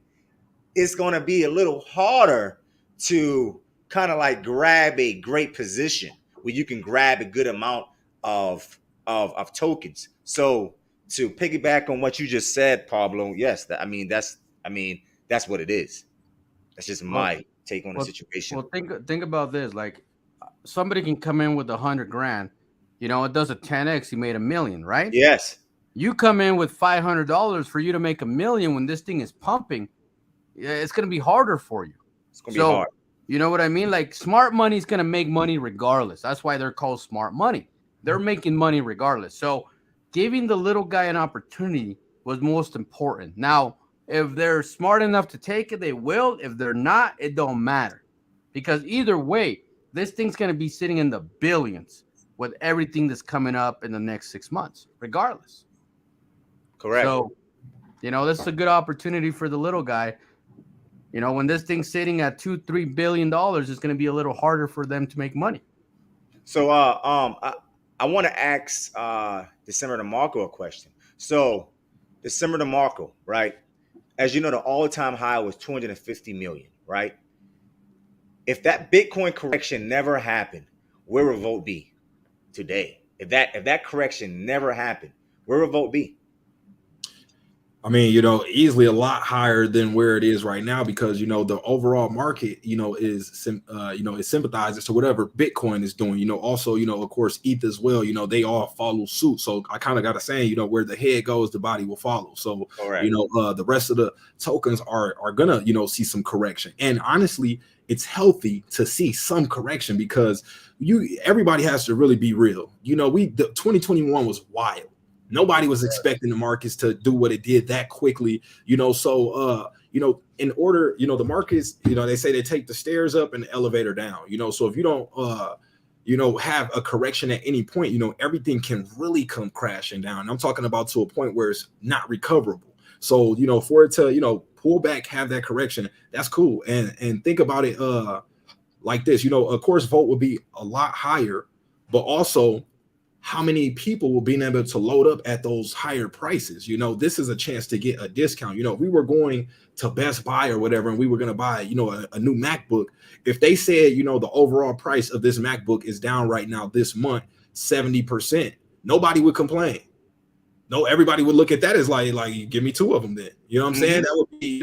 it's going to be a little harder to kind of like grab a great position where you can grab a good amount of tokens. So to piggyback on what you just said, Pablo, yes, that's what it is. That's just my take on the situation. Well, think about this. Like, somebody can come in with $100,000. It does a 10x. You made $1 million, right? Yes. You come in with $500 for you to make $1 million when this thing is pumping. It's going to be harder for you. It's going to be hard. You know what I mean? Like, smart money is going to make money regardless. That's why they're called smart money. They're making money regardless. So giving the little guy an opportunity was most important. Now, if they're smart enough to take it, they will. If they're not, it don't matter. Because either way, this thing's going to be sitting in the billions with everything that's coming up in the next 6 months, regardless. Correct. So, this is a good opportunity for the little guy. When this thing's sitting at $2-3 billion, it's going to be a little harder for them to make money. So, I want to ask DecemberDeMarco a question. So, DecemberDeMarco, right? As you know, the all-time high was 250 million, right? If that Bitcoin correction never happened, where would Volt be today? If that correction never happened, where would Volt be? I mean, easily a lot higher than where it is right now, because, the overall market, it sympathizes to whatever Bitcoin is doing, also, of course, ETH as well, they all follow suit. So I kind of got to say, where the head goes, the body will follow. So, right. The rest of the tokens are going to, see some correction. And honestly, it's healthy to see some correction, because everybody has to really be real. 2021 was wild. Nobody was expecting the markets to do what it did that quickly, so, in order, the markets, they say they take the stairs up and the elevator down, so if you don't, have a correction at any point, everything can really come crashing down. I'm talking about to a point where it's not recoverable. So, for it to, pull back, have that correction, that's cool. And think about it like this, of course, Volt would be a lot higher, but also, how many people will be able to load up at those higher prices? This is a chance to get a discount. If we were going to Best Buy or whatever, and we were going to buy, a new MacBook, if they said, the overall price of this MacBook is down right now this month, 70%, nobody would complain. No, everybody would look at that as like, give me 2 of them then. You know what I'm saying? That would be,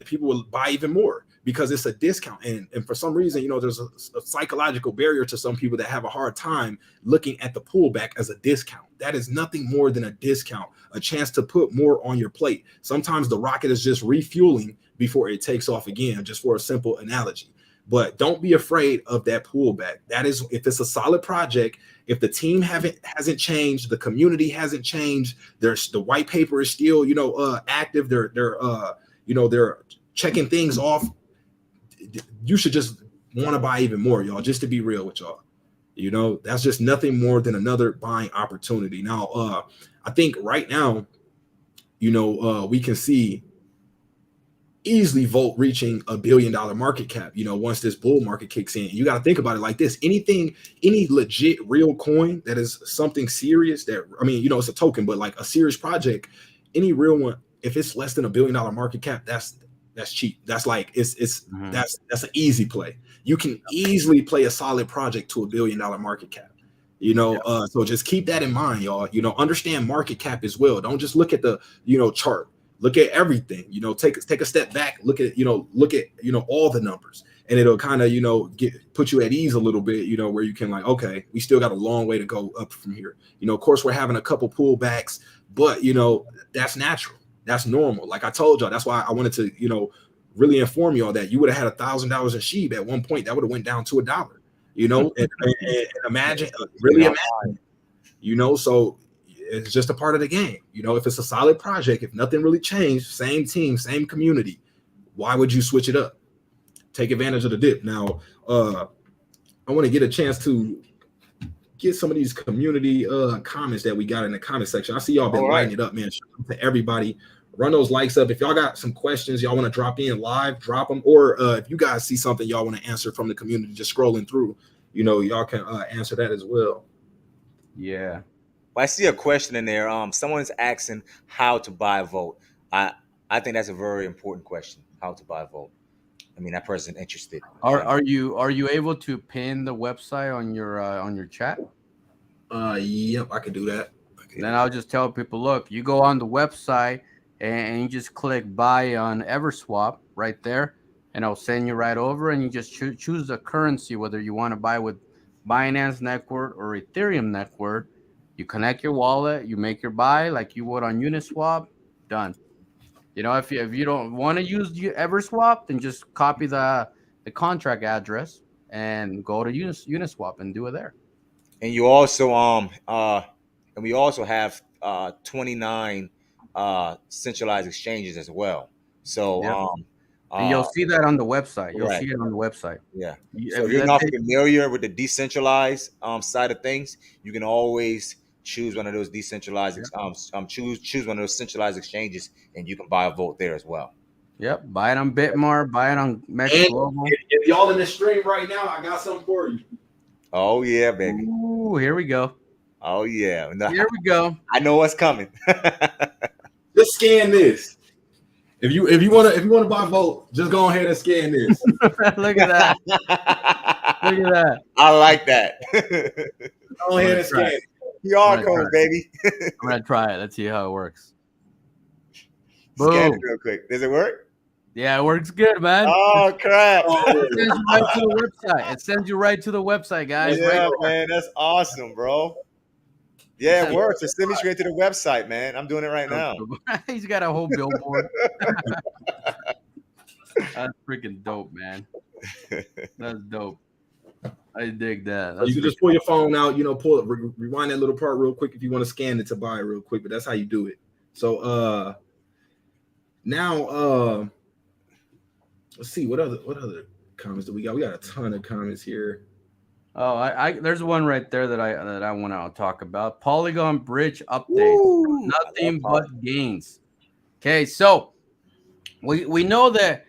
people will buy even more, because it's a discount. And for some reason, there's a psychological barrier to some people that have a hard time looking at the pullback as a discount. That is nothing more than a discount, a chance to put more on your plate. Sometimes the rocket is just refueling before it takes off again, just for a simple analogy. But don't be afraid of that pullback. That is, if it's a solid project, if the team hasn't changed, the community hasn't changed, the white paper is still, active. They're checking things off. You should just want to buy even more, y'all, just to be real with y'all. That's just nothing more than another buying opportunity. Now, I think right now, we can see easily Volt reaching $1 billion market cap, once this bull market kicks in. You got to think about it like this. Any legit real coin that is something serious it's a token, but like a serious project, any real one, if it's less than $1 billion market cap, that's cheap. That's like, that's an easy play. You can easily play a solid project to $1 billion market cap. So just keep that in mind, y'all. Understand market cap as well. Don't just look at the chart. Look at everything. Take a step back. Look at all the numbers, and it'll kind of put you at ease a little bit. Where you can okay, we still got a long way to go up from here. Of course, we're having a couple pullbacks, but that's natural. That's normal. Like I told y'all, that's why I wanted to really inform y'all that you would have had $1,000 in SHIB at one point. That would have went down to $1. And imagine, so it's just a part of the game. If it's a solid project, if nothing really changed, same team, same community, why would you switch it up? Take advantage of the dip. Now, I want to get a chance to get some of these community comments that we got in the comment section. I see y'all been lighting it up, man. Shout out to everybody. Run those likes up. If y'all got some questions y'all want to drop in live, drop them. Or if you guys see something y'all want to answer from the community, just scrolling through, y'all can answer that as well. Yeah. Well, I see a question in there. Someone's asking how to buy Volt. I think that's a very important question. How to buy Volt. I mean, that person interested. Are you able to pin the website on your chat? Yep, I can do that. Then I'll just tell people, look, you go on the website and you just click buy on Everswap right there, and I'll send you right over, and you just choose the currency, whether you want to buy with Binance network or Ethereum network. You connect your wallet, you make your buy like you would on Uniswap, done. If you don't want to use Everswap, then just copy the contract address and go to Uniswap and do it there. And you also we also have 29 centralized exchanges as well. So and you'll see that on the website. You'll see it on the website. Yeah. So if you're not familiar with the decentralized side of things, you can always choose one of those decentralized choose one of those centralized exchanges, and you can buy a Volt there as well. Yep. Buy it on Bitmar, buy it on Mexico. If y'all in the stream right now, I got something for you. Oh yeah, baby. Ooh, here we go. Oh yeah. No, here we go. I know what's coming. Just scan this. If you want to buy Volt, just go ahead and scan this. Look at that. Look at that. I like that. Go ahead and scan it. QR code, baby. I'm gonna try it. Let's see how it works. Boom. Scan it real quick. Does it work? Yeah, it works good, man. Oh crap! It sends you right to the website. It sends you right to the website, guys. Yeah, right man, that's awesome, bro. Yeah, it works. It sends me straight to the website, man. I'm doing it right now. He's got a whole billboard. That's freaking dope, man. That's dope. I dig that. You can just pull your phone out, rewind that little part real quick if you want to scan it to buy it real quick, but that's how you do it. So now let's see what other comments do we got? We got a ton of comments here. Oh, there's one right there that I want to talk about. Polygon bridge update. Nothing but gains. Okay, so we know that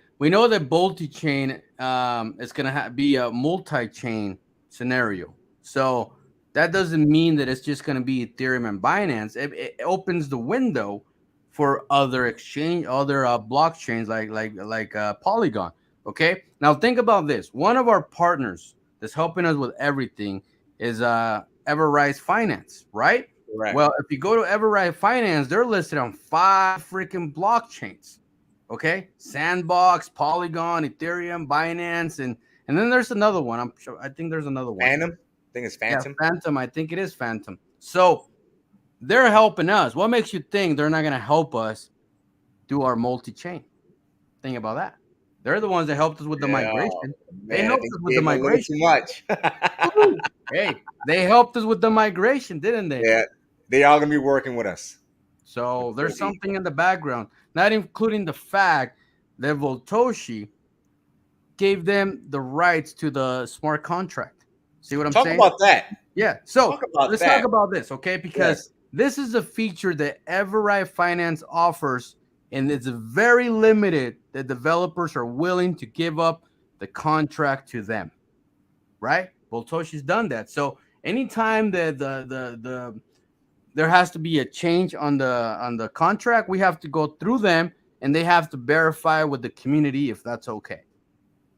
multi-chain is gonna be a multi-chain scenario. So that doesn't mean that it's just gonna be Ethereum and Binance. It opens the window for other blockchains like Polygon. Okay, now think about this. One of our partners that's helping us with everything is Everrise Finance, right? Right. Well, if you go to Everrise Finance, they're listed on 5 freaking blockchains. Okay, Sandbox, Polygon, Ethereum, Binance, and then there's another one. I think there's another one. Phantom. I think it's Phantom. Yeah, Phantom. I think it is Phantom. So they're helping us. What makes you think they're not going to help us do our multi-chain? Think about that. They're the ones that helped us with the migration. They helped us with the migration. Too much. Hey, they helped us with the migration, didn't they? Yeah, they are going to be working with us. So there's something in the background, not including the fact that Voltoshi gave them the rights to the smart contract. See what I'm saying? Talk about that. Yeah. So let's talk about this, okay? Because this is a feature that Everrise Finance offers and it's very limited that developers are willing to give up the contract to them, right? Well, Toshi's done that. So anytime that the there has to be a change on the contract, we have to go through them, and they have to verify with the community if that's okay.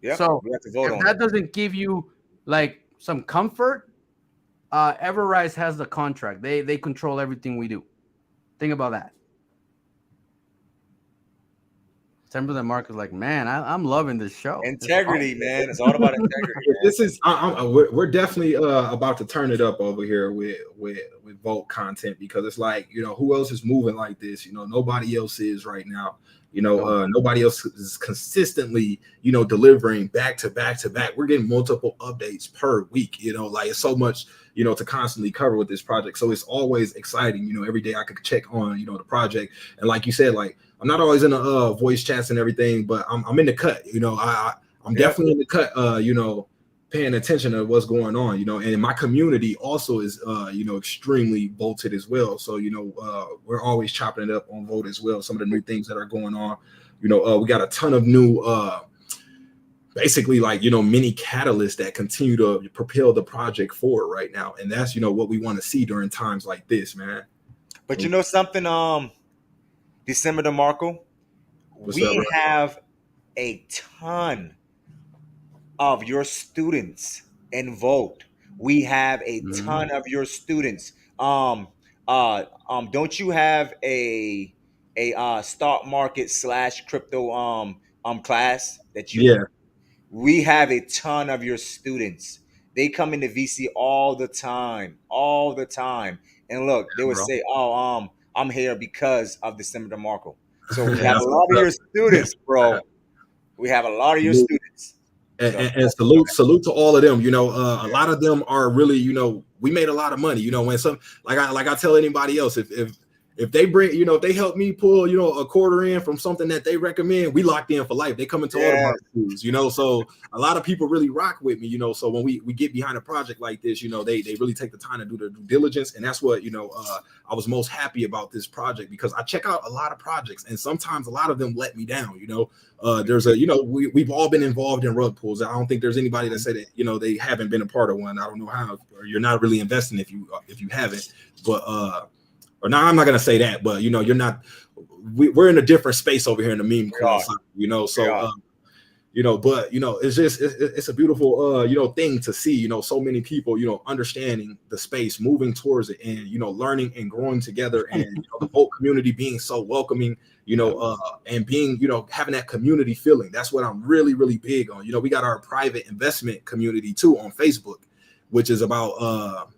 Yep, So we have to vote if on that it. doesn't give you like some comfort, Everrise has the contract. They control everything we do. Think about that. DecemberDeMarco is like, man, I'm loving this show. Integrity, man. It's all about integrity. Man. This is we're definitely about to turn it up over here with Volt content, because it's like, you know, who else is moving like this? You know, nobody else is right now. You know, nobody else is consistently, you know, delivering back to back to back. We're getting multiple updates per week. You know, like it's so much, you know, to constantly cover with this project. So it's always exciting. You know, every day I could check on, you know, the project, and like you said, like I'm not always in the voice chats and everything, but I'm in the cut. You know, I'm definitely in the cut. You know, paying attention to what's going on, you know, and my community also is, you know, extremely bolted as well. So, you know, we're always chopping it up on Vote as well. Some of the new things that are going on, you know, we got a ton of new, basically like, you know, mini catalysts that continue to propel the project forward right now. And that's, you know, what we want to see during times like this, man. But you know something, DecemberDeMarco, we have a ton of your students involved. We have a ton of your students. Don't you have a stock market / crypto class that you? Yeah. We have a ton of your students. They come into VC all the time, And look, they would say, "Oh, I'm here because of DecemberDeMarco." So we have a lot of your students, bro. We have a lot of your students. And salute to all of them. You know, a lot of them are really, you know, we made a lot of money. You know, when some like I tell anybody else, if they bring, you know, if they help me pull, you know, a quarter in from something that they recommend, we locked in for life. They come into all the schools, you know. So a lot of people really rock with me, you know. So when we get behind a project like this, you know, they really take the time to do their due diligence, and that's what, you know, I was most happy about this project, because I check out a lot of projects, and sometimes a lot of them let me down. You know, there's a, you know, we've all been involved in rug pulls. I don't think there's anybody that said that, you know, they haven't been a part of one. I don't know how, or you're not really investing if you haven't, but or now I'm not gonna say that, but you know, you're not. We're in a different space over here in the meme coin side, you know. So, you know, but you know, it's just it's a beautiful you know, thing to see. You know, so many people, you know, understanding the space, moving towards it, and you know, learning and growing together, and you know, the whole community being so welcoming. You know, and being, you know, having that community feeling. That's what I'm really, really big on. You know, we got our private investment community too on Facebook, which is about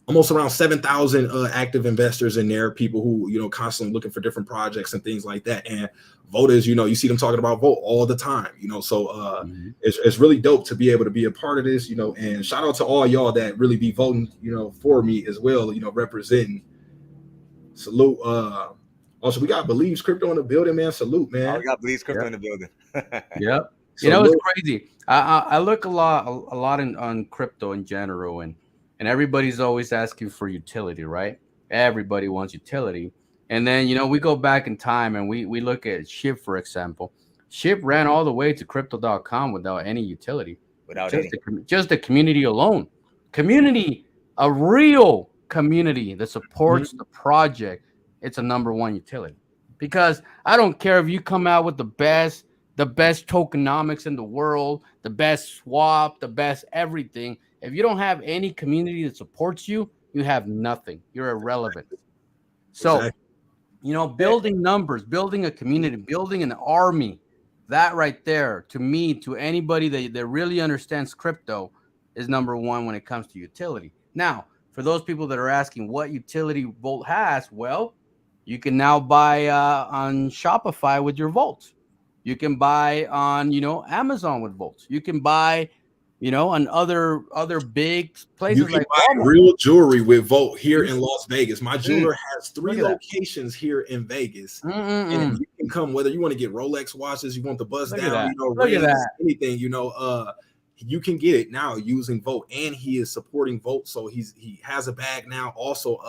almost around 7,000 active investors in there, people who, you know, constantly looking for different projects and things like that. And voters, you know, you see them talking about Vote all the time, you know, so it's really dope to be able to be a part of this, you know, and shout out to all y'all that really be voting, you know, for me as well, you know, representing. Salute. Also, we got Believes Crypto in the building, man. Salute, man. We got Believes Crypto in the building. Yep. You know, it's crazy. I look a lot on crypto in general, and everybody's always asking for utility, right? Everybody wants utility. And then, you know, we go back in time and we look at SHIB, for example. SHIB ran all the way to crypto.com without any utility. Just the community alone. Community, a real community that supports the project. It's a #1 utility. Because I don't care if you come out with the best tokenomics in the world, the best swap, the best everything. If you don't have any community that supports you, you have nothing. You're irrelevant. So, you know, building numbers, building a community, building an army, that right there, to me, to anybody that really understands crypto, is #1 when it comes to utility. Now, for those people that are asking what utility Volt has, well, you can now buy on Shopify with your Volt. You can buy on, you know, Amazon with Volt. You can buy, you know, on other big places. You can like buy Walmart. real jewelry with Volt here in Las Vegas. My jeweler has 3 locations here in Vegas, and you can come whether you want to get Rolex watches, you want the buzz down, you know, rings, anything, you know, you can get it now using Volt, and he is supporting Volt, so he has a bag now. Also,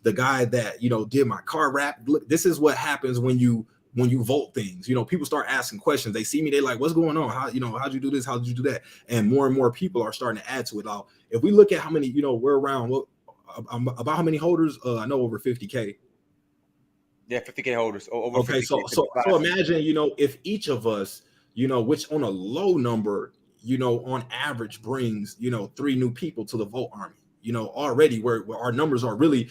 the guy that, you know, did my car wrap. Look, this is what happens when you when you vote things. People start asking questions. They see me, they like, what's going on? How'd you do this? How'd you do that? And more people are starting to add to it. Now, if we look at how many, we're around, about how many holders? I know over 50K. Yeah, 50K holders. Over Okay, 50K, so imagine, if each of us, which on a low number, on average brings, 3 new people to the vote army. Already where our numbers are really,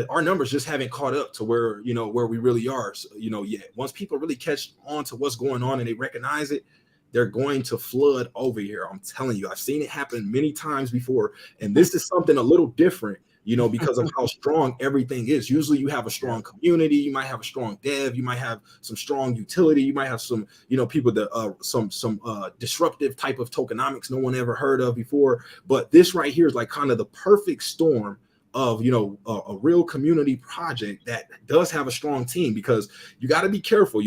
our numbers just haven't caught up to where, where we really are. So, yet. Once people really catch on to what's going on and they recognize it, they're going to flood over here. I'm telling you, I've seen it happen many times before. And this is something a little different, because of how strong everything is. Usually you have a strong community, you might have a strong dev, you might have some strong utility, you might have some, people that some disruptive type of tokenomics no one ever heard of before. But this right here is like kind of the perfect storm of a real community project that does have a strong team, because you got to be careful.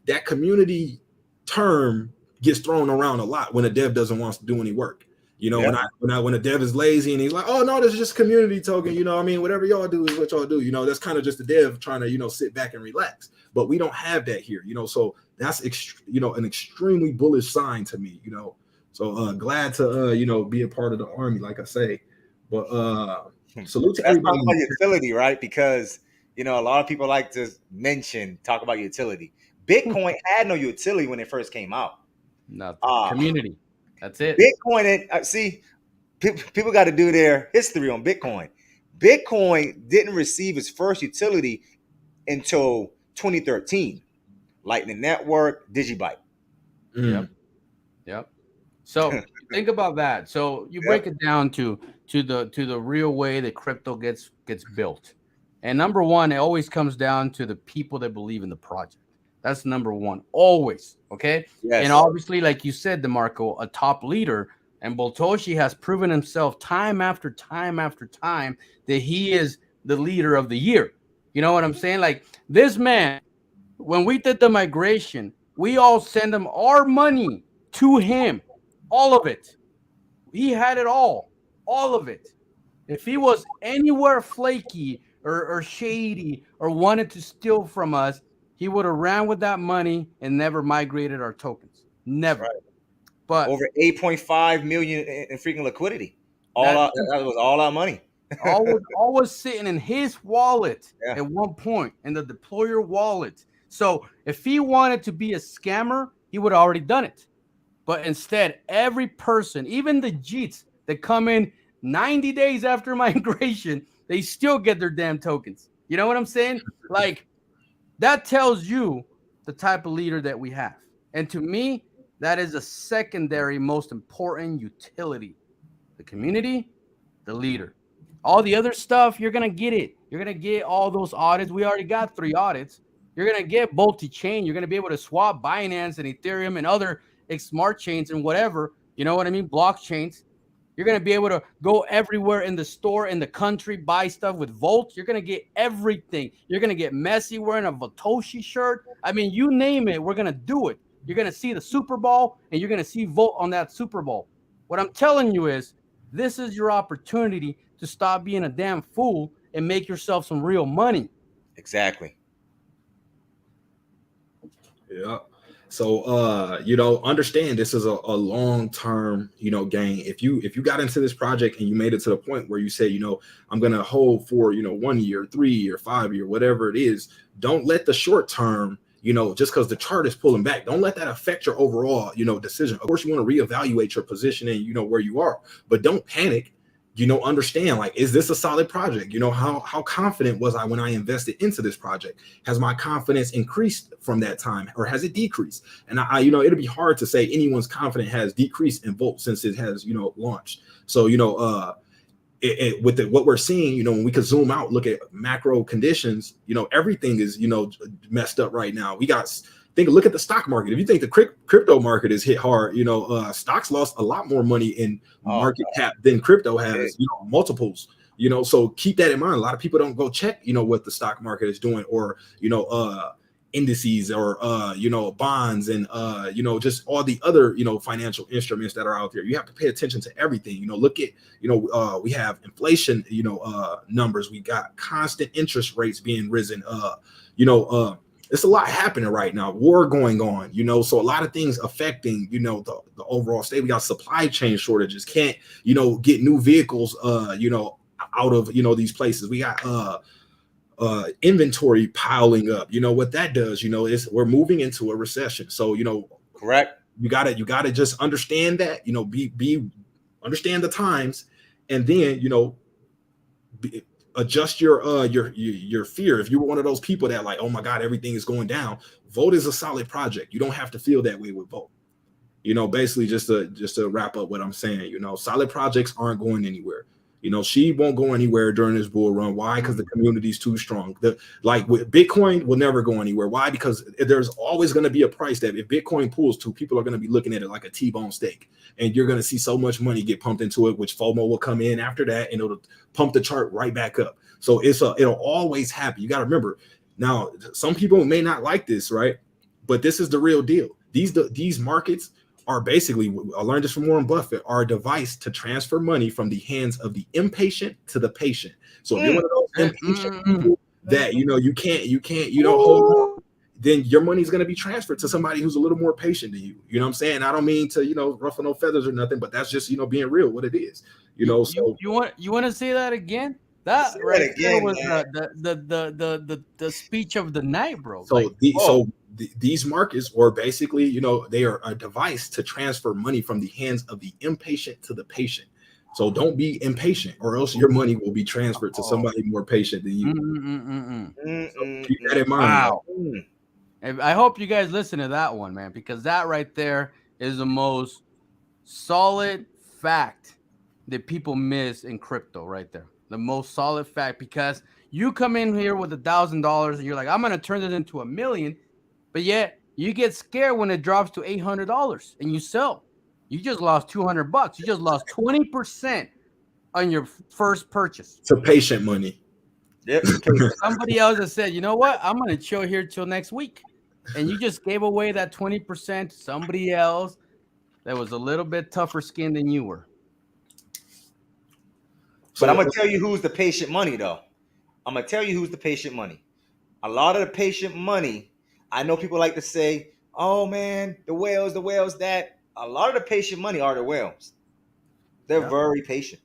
That community term gets thrown around a lot when a dev doesn't want to do any work. When a dev is lazy and he's like, oh no, this is just community token, whatever y'all do is what y'all do. That's kind of just the dev trying to sit back and relax. But we don't have that here, so that's an extremely bullish sign to me. So glad to be a part of the army, like I say. But salute to everybody. That's about utility, right? Because a lot of people like to talk about utility. Bitcoin had no utility when it first came out. Nothing. Community. That's it. Bitcoin, and see, people got to do their history on Bitcoin. Bitcoin didn't receive its first utility until 2013. Lightning Network, Digibyte. Yep. So think about that. So you break it down to the real way that crypto gets built. And number one, it always comes down to the people that believe in the project. That's number one, always. Okay. Yes. And obviously, like you said, DeMarco, a top leader, and Boltoshi has proven himself time after time after time that he is the leader of the year. You know what I'm saying? Like this man, when we did the migration, we all send him our money to him, all of it. He had it all of it. If he was anywhere flaky or shady or wanted to steal from us, he would have ran with that money and never migrated our tokens. Never. Right. But over 8.5 million in freaking liquidity. That was all our money. all was sitting in his wallet at one point, in the deployer wallet. So if he wanted to be a scammer, he would have already done it. But instead, every person, even the Jeets that come in 90 days after migration, they still get their damn tokens. You know what I'm saying? Like, that tells you the type of leader that we have. And to me, that is a secondary most important utility. The community, the leader. All the other stuff, you're going to get it. You're going to get all those audits. We already got 3 audits. You're going to get multi-chain. You're going to be able to swap Binance and Ethereum and other smart chains and whatever. You know what I mean? Blockchains. You're going to be able to go everywhere in the store, in the country, buy stuff with Volt. You're going to get everything. You're going to get Messi wearing a Vatoshi shirt. I mean, you name it, we're going to do it. You're going to see the Super Bowl, and you're going to see Volt on that Super Bowl. What I'm telling you is, this is your opportunity to stop being a damn fool and make yourself some real money. Exactly. Yeah. So, understand this is a long-term, gain. If you got into this project and you made it to the point where you say, I'm going to hold for, 1 year, 3 year, 5 year, whatever it is, don't let the short term, just because the chart is pulling back, don't let that affect your overall, decision. Of course, you want to reevaluate your position and, where you are, but don't panic. Understand, like, is this a solid project? How confident was I when I invested into this project? Has my confidence increased from that time, or has it decreased? And it'll be hard to say anyone's confidence has decreased in Volt since it has, launched. So, with what we're seeing, when we could zoom out, look at macro conditions, everything is, messed up right now. Look at the stock market. If you think the crypto market is hit hard, stocks lost a lot more money in market cap than crypto has, multiples, so keep that in mind. A lot of people don't go check, what the stock market is doing, or, indices, or, bonds, and, just all the other, financial instruments that are out there. You have to pay attention to everything, look at, we have inflation, numbers. We got constant interest rates being risen, it's a lot happening right now. War going on, you know, so a lot of things affecting, you know, the overall state. We got supply chain shortages. Can't, you know, get new vehicles, you know, out of, you know, these places. We got inventory piling up. You know what that does, you know, is we're moving into a recession. So, you know, correct. You gotta just understand that, you know, understand the times, and then, you know, adjust your fear. If you were one of those people that like, oh my God, everything is going down, Vote is a solid project. You don't have to feel that way with Vote. You know, basically just to wrap up what I'm saying, you know, solid projects aren't going anywhere. You know, she won't go anywhere during this bull run. Why? Because the community is too strong. Like with Bitcoin will never go anywhere. Why? Because there's always going to be a price that if Bitcoin pulls to, people are going to be looking at it like a T-bone steak, and you're going to see so much money get pumped into it, which FOMO will come in after that, and it'll pump the chart right back up. So it'll always happen. You got to remember. Now, some people may not like this, right? But this is the real deal. These markets are basically, I learned this from Warren Buffett, are a device to transfer money from the hands of the impatient to the patient. So if you're one of those impatient people that, you know, you don't hold on, then your money is going to be transferred to somebody who's a little more patient than you. You know what I'm saying? I don't mean to, you know, ruffle no feathers or nothing, but that's just, you know, being real, what it is. You know, so you want to say that again? That right there was the speech of the night, bro. So these markets, or basically, you know, they are a device to transfer money from the hands of the impatient to the patient. So don't be impatient, or else your money will be transferred to somebody more patient than you. So keep that in mind. Wow. I hope you guys listen to that one, man, because that right there is the most solid fact that people miss in crypto right there. The most solid fact, because you come in here with $1,000 and you're like, I'm going to turn it into $1 million. But yet you get scared when it drops to $800 and you sell. You just lost $200. You just lost 20% on your first purchase. It's a patient money. Yep. Somebody else has said, you know what? I'm going to chill here till next week. And you just gave away that 20% to somebody else that was a little bit tougher skin than you were. But I'm going to tell you who's the patient money, though. I'm going to tell you who's the patient money. A lot of the patient money, I know people like to say, oh, man, the whales, that. A lot of the patient money are the whales. They're very patient.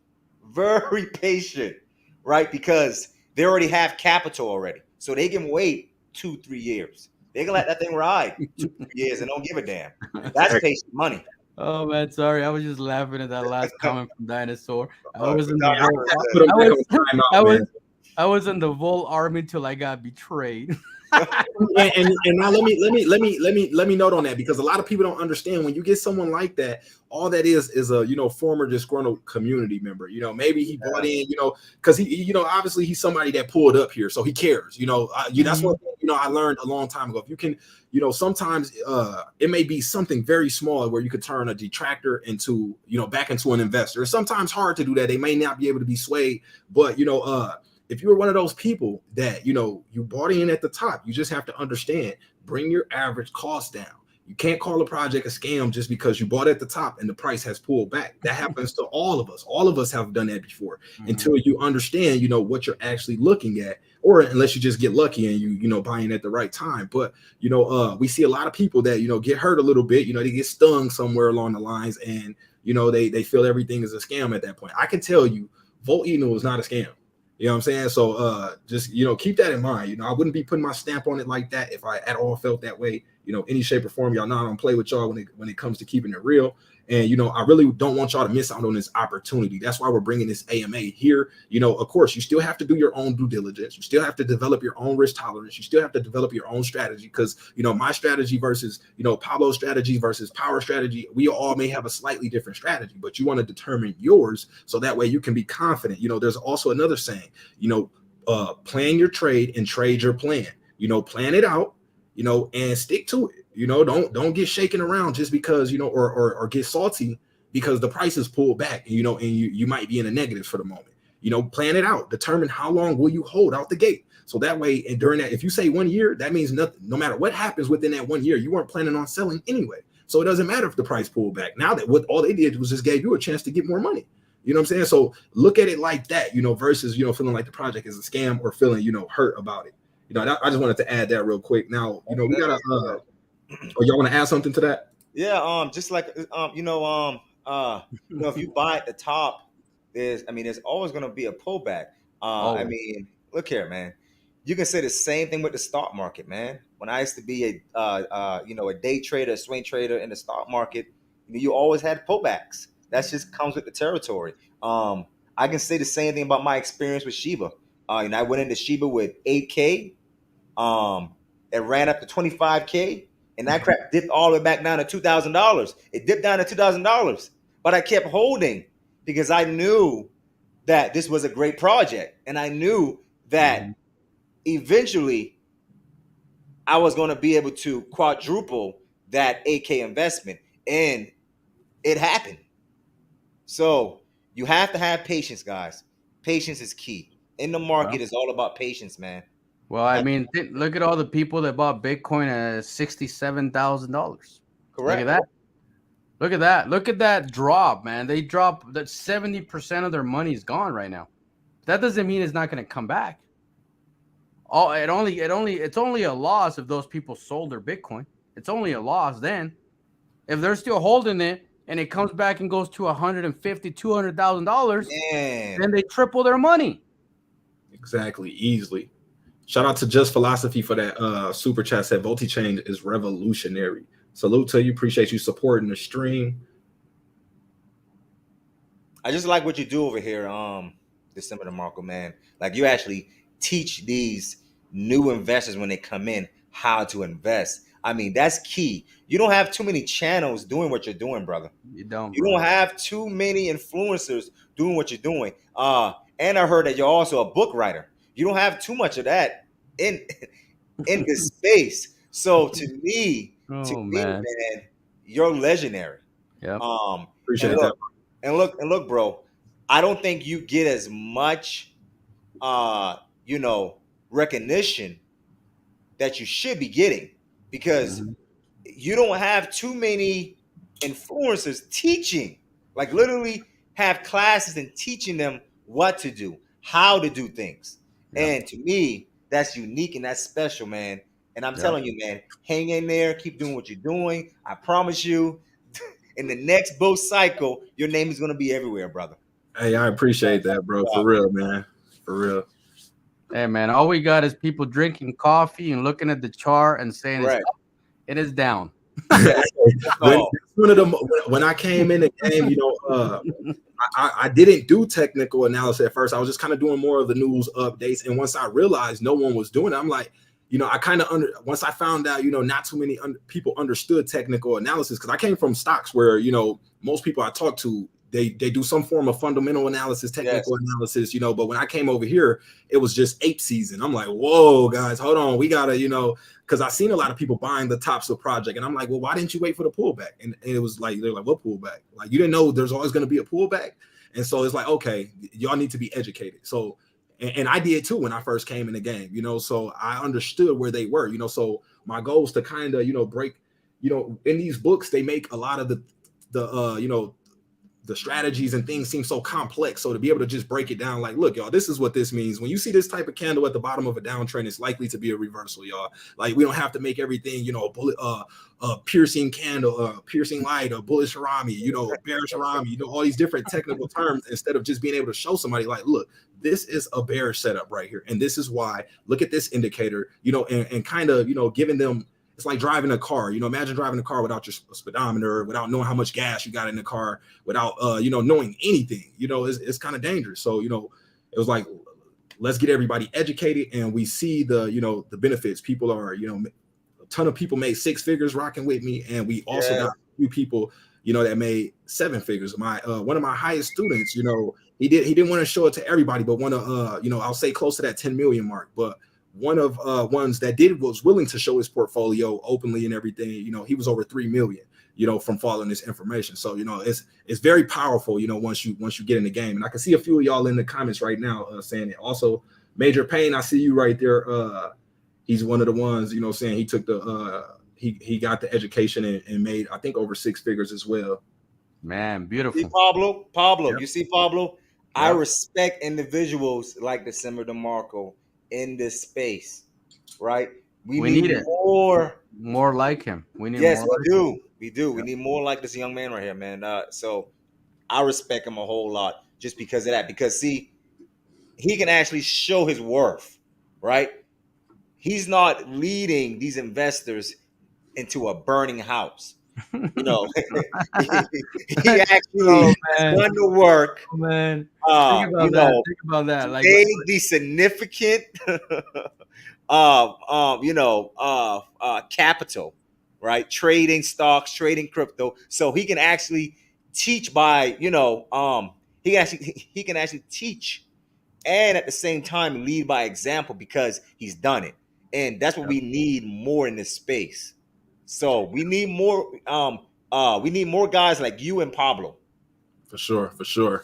Very patient, right? Because they already have capital already. So they can wait 2-3 years. They can let that thing ride 2-3 years and don't give a damn. That's patient money. Oh man, sorry. I was just laughing at that last comment from Dinosaur. I was in the Volt army till I got betrayed. and now let me note on that, because a lot of people don't understand when you get someone like that, all that is a, you know, former disgruntled community member. You know, maybe he bought in, you know, because he, you know, obviously he's somebody that pulled up here, so he cares. You know, that's one thing, you know, I learned a long time ago. If you can, you know, sometimes it may be something very small where you could turn a detractor into, you know, back into an investor. It's sometimes hard to do that. They may not be able to be swayed, but you know, if you're one of those people that, you know, you bought in at the top, you just have to understand, bring your average cost down. You can't call a project a scam just because you bought at the top and the price has pulled back. That happens to all of us. All of us have done that before. Until you understand, you know, what you're actually looking at, or unless you just get lucky and you know, buying at the right time. But, you know, we see a lot of people that, you know, get hurt a little bit, you know, they get stung somewhere along the lines, and, you know, they feel everything is a scam at that point. I can tell you, Volt is not a scam. You know what I'm saying? So just, you know, keep that in mind. You know, I wouldn't be putting my stamp on it like that if I at all felt that way, you know, any shape or form. Y'all know I don't play with y'all when it comes to keeping it real. And, you know, I really don't want y'all to miss out on this opportunity. That's why we're bringing this AMA here. You know, of course, you still have to do your own due diligence. You still have to develop your own risk tolerance. You still have to develop your own strategy, because, you know, my strategy versus, you know, Pablo's strategy versus Power strategy, we all may have a slightly different strategy, but you want to determine yours so that way you can be confident. You know, there's also another saying, you know, plan your trade and trade your plan. You know, plan it out, you know, and stick to it. You know, don't get shaken around just because, you know, or get salty because the price is pulled back, you know, and you might be in a negative for the moment. You know, plan it out. Determine how long will you hold out the gate. So that way, and during that, if you say 1 year, that means nothing. No matter what happens within that 1 year, you weren't planning on selling anyway. So it doesn't matter if the price pulled back. Now that what all they did was just gave you a chance to get more money. You know what I'm saying? So look at it like that, you know, versus, you know, feeling like the project is a scam or feeling, you know, hurt about it. You know, I just wanted to add that real quick. Now, you know, we gotta. Oh, y'all want to add something to that? Yeah, just like if you buy at the top, there's always gonna be a pullback. I Always. mean, look here, man. You can say the same thing with the stock market, man. When I used to be a day trader, a swing trader in the stock market, you always had pullbacks. That just comes with the territory. I can say the same thing about my experience with Shiba. I went into Shiba with 8K. It ran up to 25K, and that crap dipped all the way back down to $2,000. It dipped down to $2,000, but I kept holding because I knew that this was a great project, and I knew that eventually I was going to be able to quadruple that 8K investment, and it happened. So you have to have patience, guys. Patience is key. In the market, it's all about patience, man. Well, I mean, look at all the people that bought Bitcoin at $67,000. Correct. Look at that. Look at that. Look at that drop, man. They dropped that 70% of their money is gone right now. That doesn't mean it's not going to come back. It's only a loss if those people sold their Bitcoin. It's only a loss then. If they're still holding it and it comes back and goes to $150,000, $200,000, then they triple their money. Exactly, easily. Shout out to Just Philosophy for that super chat. Said Chain is revolutionary. Salute to you. Appreciate you supporting the stream. I just like what you do over here, DecemberDeMarco, man. Like you actually teach these new investors when they come in how to invest. I mean, that's key. You don't have too many channels doing what you're doing, brother. You don't have too many influencers doing what you're doing. And I heard that you're also a book writer. You don't have too much of that in this space. So to me, man, you're legendary. Yeah. Appreciate that. And look, bro. I don't think you get as much, recognition that you should be getting because you don't have too many influencers teaching, like literally have classes and teaching them what to do, how to do things. Yeah. And to me, that's unique and that's special, man. And I'm telling you, man, hang in there, keep doing what you're doing. I promise you, in the next bull cycle, your name is going to be everywhere, brother. Hey, I appreciate that, bro. For real, man. For real. Hey, man, all we got is people drinking coffee and looking at the chart and saying it is down. When I came in the game, I didn't do technical analysis at first. I was just kind of doing more of the news updates. And once I realized no one was doing it, I'm like, I kind of once I found out, not too many people understood technical analysis because I came from stocks where, most people I talk to, they do some form of fundamental analysis, technical analysis, but when I came over here, it was just ape season. I'm like, whoa, guys, hold on. We gotta, because I seen a lot of people buying the tops of project. And I'm like, well, why didn't you wait for the pullback? And it was like, they're like, what pullback? Like, you didn't know there's always going to be a pullback. And so it's like, okay, y'all need to be educated. So, and I did too when I first came in the game, so I understood where they were, so my goal is to kind of, break, in these books, they make a lot of the strategies and things seem so complex. So to be able to just break it down, like, look, y'all, this is what this means. When you see this type of candle at the bottom of a downtrend, it's likely to be a reversal, y'all. Like, we don't have to make everything, a bullet, a piercing candle, a piercing light, a bullish harami, bearish harami, all these different technical terms, instead of just being able to show somebody like, look, this is a bearish setup right here. And this is why, look at this indicator, and kind of, giving them, it's like driving a car. Imagine driving a car without your speedometer, without knowing how much gas you got in the car, without knowing anything. It's kind of dangerous. So it was like, let's get everybody educated, and we see the benefits. People are a ton of people made 6 figures rocking with me, and we also got a few people that made 7 figures. My one of my highest students, he didn't want to show it to everybody, but one of I'll say close to that 10 million mark, but one of ones that was willing to show his portfolio openly and everything, he was over 3 million, from following this information. So, it's very powerful, once you get in the game. And I can see a few of y'all in the comments right now saying it. Also, Major Pain, I see you right there. He's one of the ones, saying he took he got the education and made, I think, over 6 figures as well. Man, beautiful. See Pablo, you see Pablo? I respect individuals like DecemberDeMarco in this space. right? We We need need it. more like him. We need Yes, more we like him. do. We do. We need more like this young man right here, man. So I respect him a whole lot just because of that. Because see, he can actually show his worth, right? He's not leading these investors into a burning house. You know, he actually Oh has man, done the work. oh man. You know, Think about that. Like, made the significant, capital, right? Trading stocks, trading crypto, so he can actually teach by, he can actually teach and at the same time lead by example because he's done it, and that's what we need more in this space. So we need more. We need more guys like you and Pablo. For sure, for sure.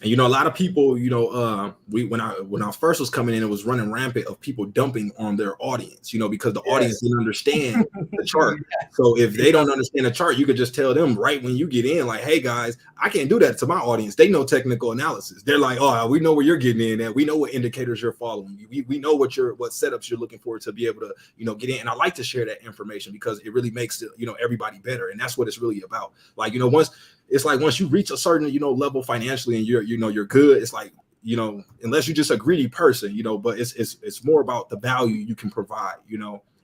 And a lot of people, when I first was coming in, it was running rampant of people dumping on their audience, because the audience Yes. didn't understand the chart. So if they don't understand the chart, you could just tell them right when you get in, like, hey guys, I can't do that to my audience. They know technical analysis. They're like, oh, we know where you're getting in at. We know what indicators you're following. We know what setups you're looking for to be able to, get in. And I like to share that information because it really makes everybody better. And that's what it's really about. Like, once you reach a certain, level financially and you're good, it's like, unless you're just a greedy person, but it's more about the value you can provide,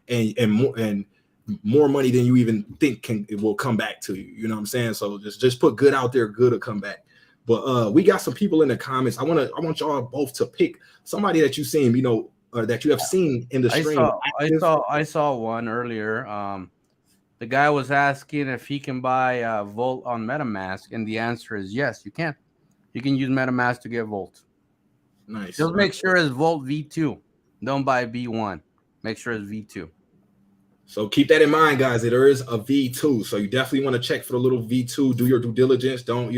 and more money than you even think it will come back to you. You know what I'm saying? So just put good out there, good will come back. But we got some people in the comments. I want y'all both to pick somebody that you've seen, that you have seen in the stream. I saw one earlier. The guy was asking if he can buy Volt on MetaMask, and the answer is yes, you can. You can use MetaMask to get Volt. Nice. Just make sure it's Volt V2. Don't buy V1. Make sure it's V2. So keep that in mind, guys. There is a V2, so you definitely want to check for the little V2. Do your due diligence. Don't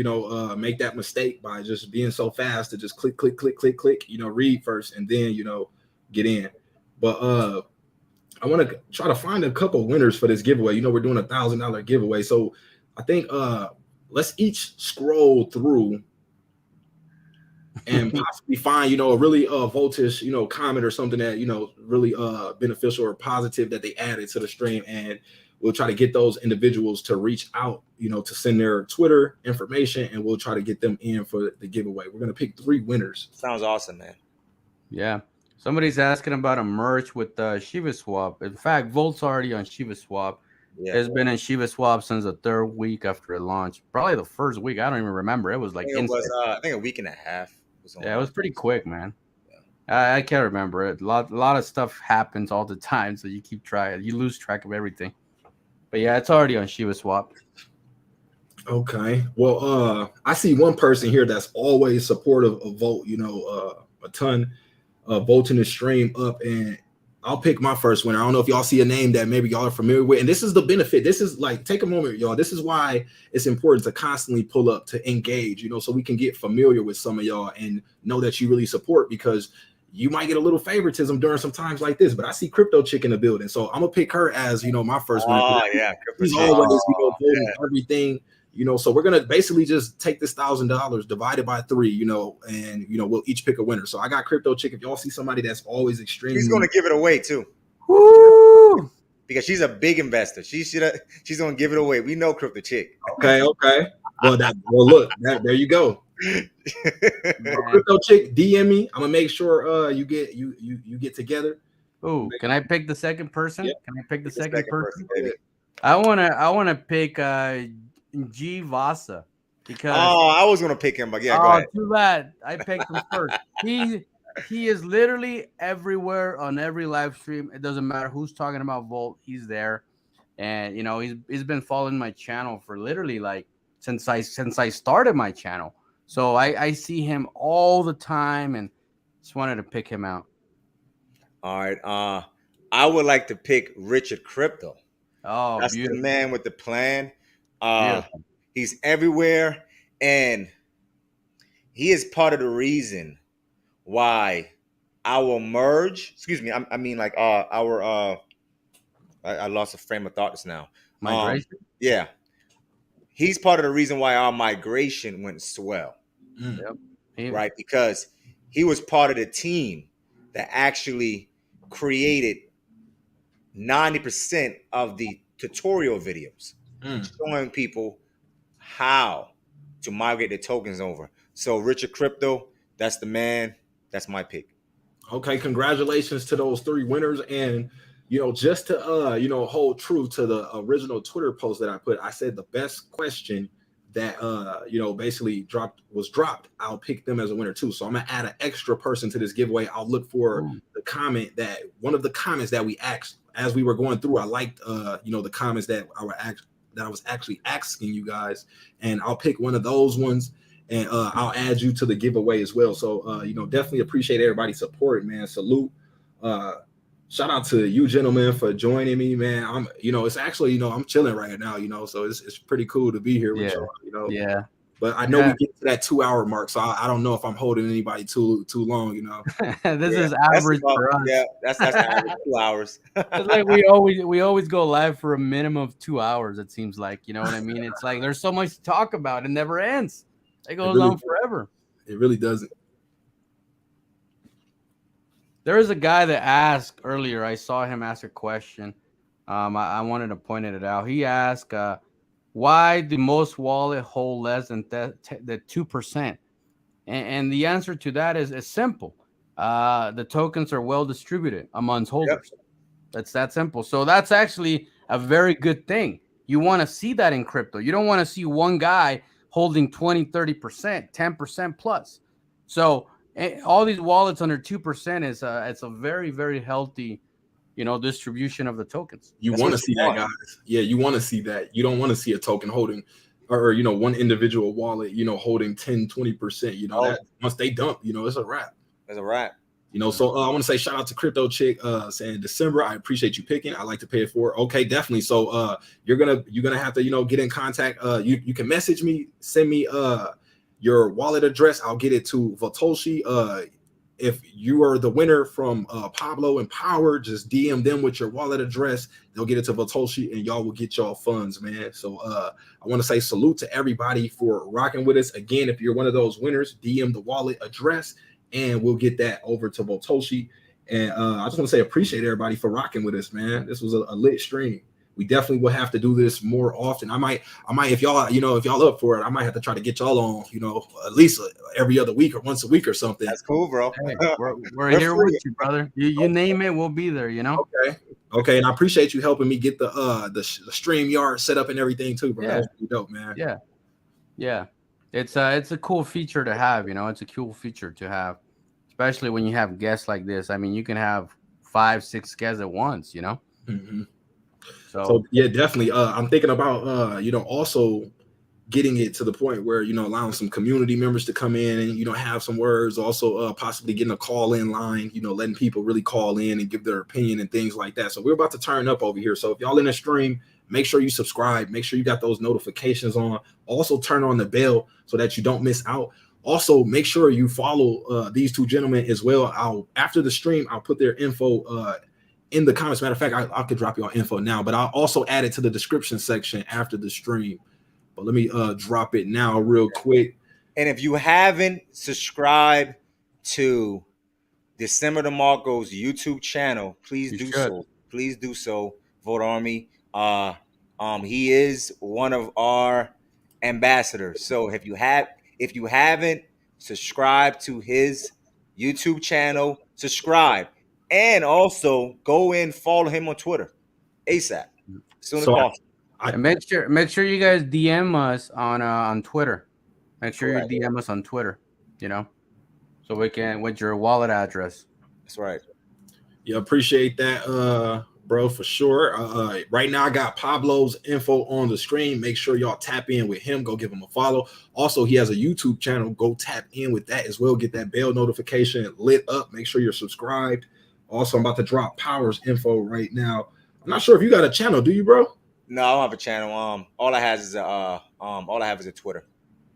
make that mistake by just being so fast to just click. Read first and then get in. But I want to try to find a couple winners for this giveaway. We're doing $1,000 giveaway. So I think let's each scroll through and possibly find, a really voltage, comment or something that, really beneficial or positive that they added to the stream. And we'll try to get those individuals to reach out, to send their Twitter information, and we'll try to get them in for the giveaway. We're going to pick 3 winners. Sounds awesome, man. Yeah. Somebody's asking about a merge with shibaswap. In fact, Volt's already on shibaswap. Yeah. It's been in shibaswap since the 3rd week after it launched. Probably the 1st week. I don't even remember. It was like I think a week and a half. It was pretty quick, man. Yeah. I can't remember it. A lot of stuff happens all the time, so you keep trying. You lose track of everything. But yeah, it's already on shibaswap. Okay. Well, I see one person here that's always supportive of Volt. A ton. Voting the stream up, and I'll pick my first winner. I don't know if y'all see a name that maybe y'all are familiar with, and this is the benefit. This is like, take a moment, y'all. This is why it's important to constantly pull up, to engage, so we can get familiar with some of y'all and know that you really support, because you might get a little favoritism during some times like this. But I see Crypto Chick in the building, so I'm gonna pick her as my first winner. Oh yeah, she's always voting everything. So we're gonna basically just take this $1,000 divided by 3, and we'll each pick a winner. So I got Crypto Chick. If y'all see somebody that's always extremely, she's gonna give it away too. Woo! Because she's a big investor. She's gonna give it away. We know Crypto Chick. Okay. Well, look, there you go. Crypto Chick, DM me. I'm gonna make sure you get together. Oh, can I pick the second person? Yeah. Can I pick the second person? Baby. I wanna pick G Vasa, because I was gonna pick him, but yeah, go ahead. Too bad I picked him first. He is literally everywhere on every live stream. It doesn't matter who's talking about Volt, he's there. And he's been following my channel for literally like since I started my channel. So I see him all the time, and just wanted to pick him out. All right. I would like to pick Richard Crypto. Oh, that's beautiful. the man with the plan. He's everywhere, and he is part of the reason why our merge. Excuse me. I mean, like our. I lost a frame of thought just now. Migration. Yeah, he's part of the reason why our migration went swell. Yep. Right, because he was part of the team that actually created 90% of the tutorial videos showing people how to migrate their tokens over. So Richard Crypto, that's the man. That's my pick. Okay, congratulations to those 3 winners. And just to hold true to the original Twitter post that I put, I said the best question that basically was dropped, I'll pick them as a winner too. So I'm gonna add an extra person to this giveaway. I'll look for the comment that one of the comments that we asked as we were going through. I liked the comments that I was actually asking you guys, and I'll pick one of those ones, and I'll add you to the giveaway as well. So definitely appreciate everybody's support, man. Salute. Shout out to you gentlemen for joining me, man. I'm it's actually I'm chilling right now, so it's pretty cool to be here with y'all, Yeah. But I know we get to that 2-hour mark, so I don't know if I'm holding anybody too long, This is average for us. Yeah, that's average 2 hours. It's like we always go live for a minimum of 2 hours, it seems like, you know what I mean? It's like there's so much to talk about, it never ends. It goes on forever. It really doesn't. There is a guy that asked earlier, I saw him ask a question. I wanted to point it out. He asked, why do most wallet hold less than the 2%? And the answer to that is simple. The tokens are well distributed amongst holders. Yep. That's that simple. So that's actually a very good thing. You want to see that in crypto. You don't want to see one guy holding 20, 30%, 10% plus. So all these wallets under 2% is it's a very, very healthy, distribution of the tokens. You want to see that, guys. Yeah, you want to see that. You don't want to see a token holding, or one individual wallet, holding 10, 20%. That once they dump, it's a wrap. It's a wrap. So I want to say shout out to Crypto Chick saying December. I appreciate you picking. I like to pay it forward. Okay, definitely. So you're gonna have to get in contact. You can message me, send me your wallet address. I'll get it to Vatoshi. If you are the winner from Pablo and Power, just DM them with your wallet address. They'll get it to Vatoshi, and y'all will get y'all funds, man. So I want to say salute to everybody for rocking with us. Again, if you're one of those winners, DM the wallet address, and we'll get that over to Vatoshi. And I just want to say appreciate everybody for rocking with us, man. This was a lit stream. We definitely will have to do this more often. I might, if y'all, if y'all up for it, I might have to try to get y'all on, at least every other week or once a week or something. That's cool, bro. Hey, we're here with you, brother. You name it, we'll be there. Okay, and I appreciate you helping me get the StreamYard set up and everything too, bro. Yeah. That's pretty dope, man. Yeah. It's a cool feature to have. It's a cool feature to have, especially when you have guests like this. I mean, you can have 5-6 guests at once. Mm-hmm. So yeah, definitely. I'm thinking about also getting it to the point where allowing some community members to come in and have some words. Also, possibly getting a call-in line. Letting people really call in and give their opinion and things like that. So we're about to turn up over here. So if y'all in the stream, make sure you subscribe. Make sure you got those notifications on. Also, turn on the bell so that you don't miss out. Also, make sure you follow these 2 gentlemen as well. After the stream, I'll put their info in the comments. Matter of fact, I could drop y'all info now, but I'll also add it to the description section after the stream. But let me drop it now real quick. And if you haven't subscribed to DecemberDeMarco's YouTube channel, please do so. Please do so. Vote Army. He is one of our ambassadors. So if you haven't subscribed to his YouTube channel, subscribe. And also go in, follow him on Twitter ASAP. Soon as possible. And make sure you guys DM us on Twitter. Make sure you DM us on Twitter, so we can with your wallet address. That's right. Yeah, appreciate that, bro, for sure. Right now I got Pablo's info on the screen. Make sure y'all tap in with him. Go give him a follow. Also, he has a YouTube channel. Go tap in with that as well. Get that bell notification lit up. Make sure you're subscribed. Also, I'm about to drop Power's info right now. I'm not sure if you got a channel. Do you, bro? No, I don't have a channel. All I have is a Twitter.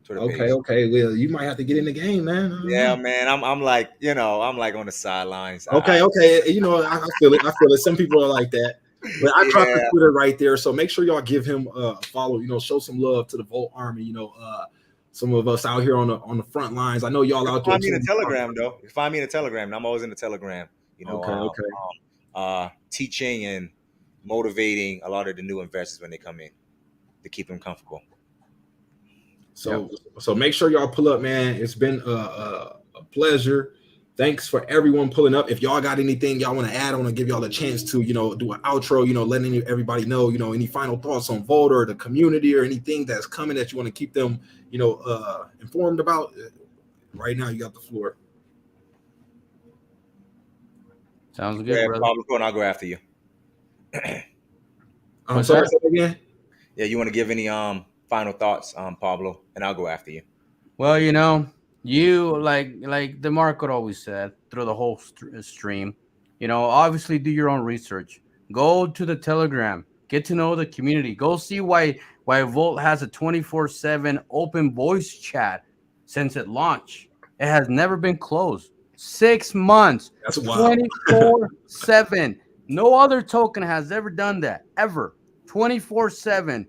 Okay, page. Okay. Well, you might have to get in the game, man. Yeah, man. I'm like on the sidelines. Okay. I feel it. Some people are like that. But I dropped the Twitter right there. So make sure y'all give him a follow. Show some love to the Volt Army. Some of us out here on the front lines. I know y'all out there. Find me in the Telegram, though. You find me in the Telegram. I'm always in the Telegram. Okay. Teaching and motivating a lot of the new investors when they come in to keep them comfortable. So make sure y'all pull up, man. It's been a pleasure. Thanks for everyone pulling up. If y'all got anything y'all want to add, I want to give y'all a chance to, do an outro, letting everybody know, any final thoughts on Volt or the community or anything that's coming that you want to keep them, informed about. Right now, you got the floor. Sounds good, brother. Pablo, and I'll go after you. I'm sorry, say again? Yeah, you want to give any final thoughts, Pablo, and I'll go after you. Well, you like DeMarco always said through the whole stream, obviously do your own research. Go to the Telegram, get to know the community. Go see why Volt has a 24/7 open voice chat since it launched. It has never been closed. 6 months. That's wild. 24/7. No other token has ever done that, ever. 24/7.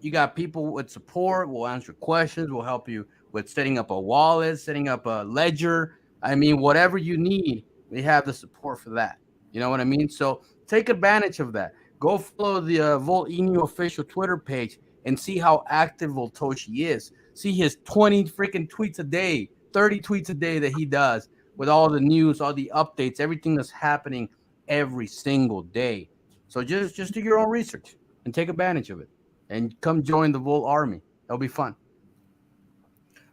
You got people with support. We'll answer questions. We'll help you with setting up a wallet, setting up a ledger. I mean, whatever you need, we have the support for that. You know what I mean? So take advantage of that. Go follow the Volt Inu official Twitter page and see how active Voltoshi is. See his 20 freaking tweets a day, 30 tweets a day that he does with all the news, all the updates, everything that's happening every single day. So just do your own research and take advantage of it. And come join the Volt Army. That'll be fun.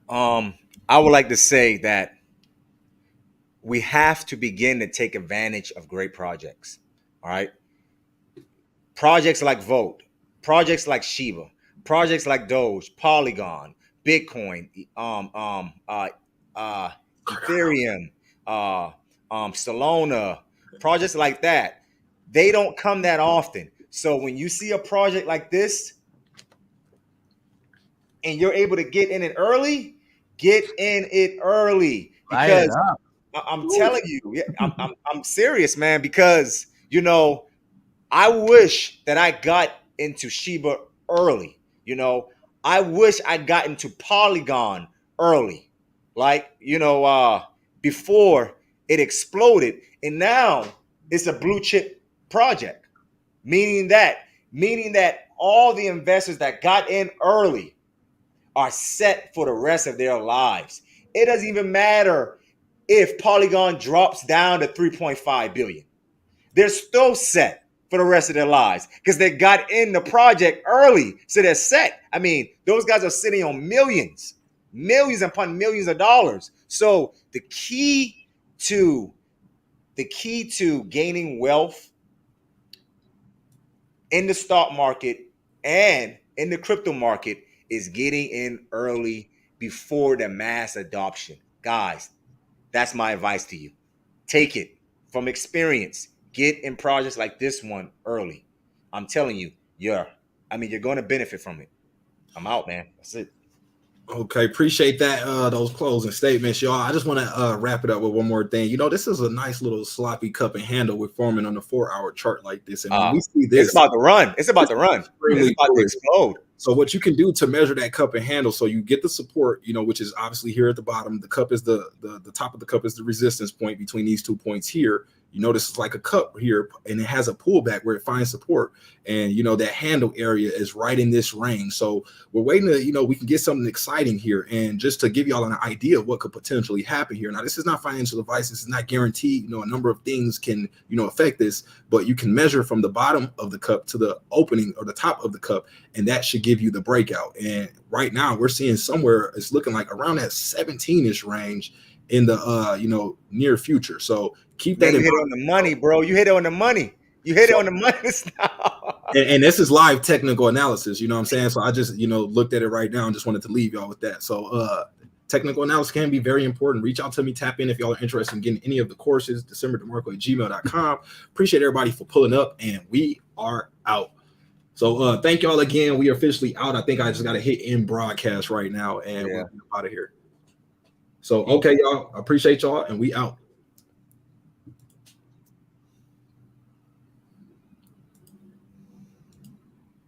I would like to say that we have to begin to take advantage of great projects. All right. Projects like Volt, projects like Shiba, projects like Doge, Polygon, Bitcoin, Ethereum, Solana, projects like that. They don't come that often. So when you see a project like this and you're able to get in it early, get in it early. Because I'm telling you, I'm serious, man, because, I wish that I got into Shiba early. I wish I got into Polygon early, before it exploded. And now it's a blue chip project, meaning that all the investors that got in early are set for the rest of their lives. It doesn't even matter if Polygon drops down to 3.5 billion. They're still set for the rest of their lives because they got in the project early. So they're set. I mean, those guys are sitting on millions upon millions of dollars. So the key to gaining wealth in the stock market and in the crypto market is getting in early before the mass adoption. Guys, that's my advice to you. Take it from experience. Get in projects like this one early. I'm telling you, you're going to benefit from it. I'm out, man. That's it. Okay, appreciate that. Those closing statements, y'all. I just want to wrap it up with one more thing. This is a nice little sloppy cup and handle we're forming on a 4-hour chart like this, and when we see this, it's about to run. It's about to explode. So what you can do to measure that cup and handle, so you get the support, which is obviously here at the bottom. The cup is the top of the cup is the resistance point between these 2 points here. You notice it's like a cup here, and it has a pullback where it finds support. And, that handle area is right in this range. So we're waiting to, we can get something exciting here. And just to give y'all an idea of what could potentially happen here. Now, this is not financial advice. This is not guaranteed. A number of things can, affect this, but you can measure from the bottom of the cup to the opening or the top of the cup, and that should give you the breakout. And right now we're seeing somewhere it's looking like around that 17-ish range in the near future. So keep that in mind. You hit on the money, bro. You hit it on the money. You hit it on the money now. And this is live technical analysis, you know what I'm saying? So I just, looked at it right now and just wanted to leave y'all with that. So technical analysis can be very important. Reach out to me, tap in if y'all are interested in getting any of the courses, DecemberDeMarco@gmail.com. Appreciate everybody for pulling up, and we are out. So thank y'all again. We are officially out. I think I just got to hit end broadcast right now, and we're out of here. So, okay, y'all. I appreciate y'all, and we out.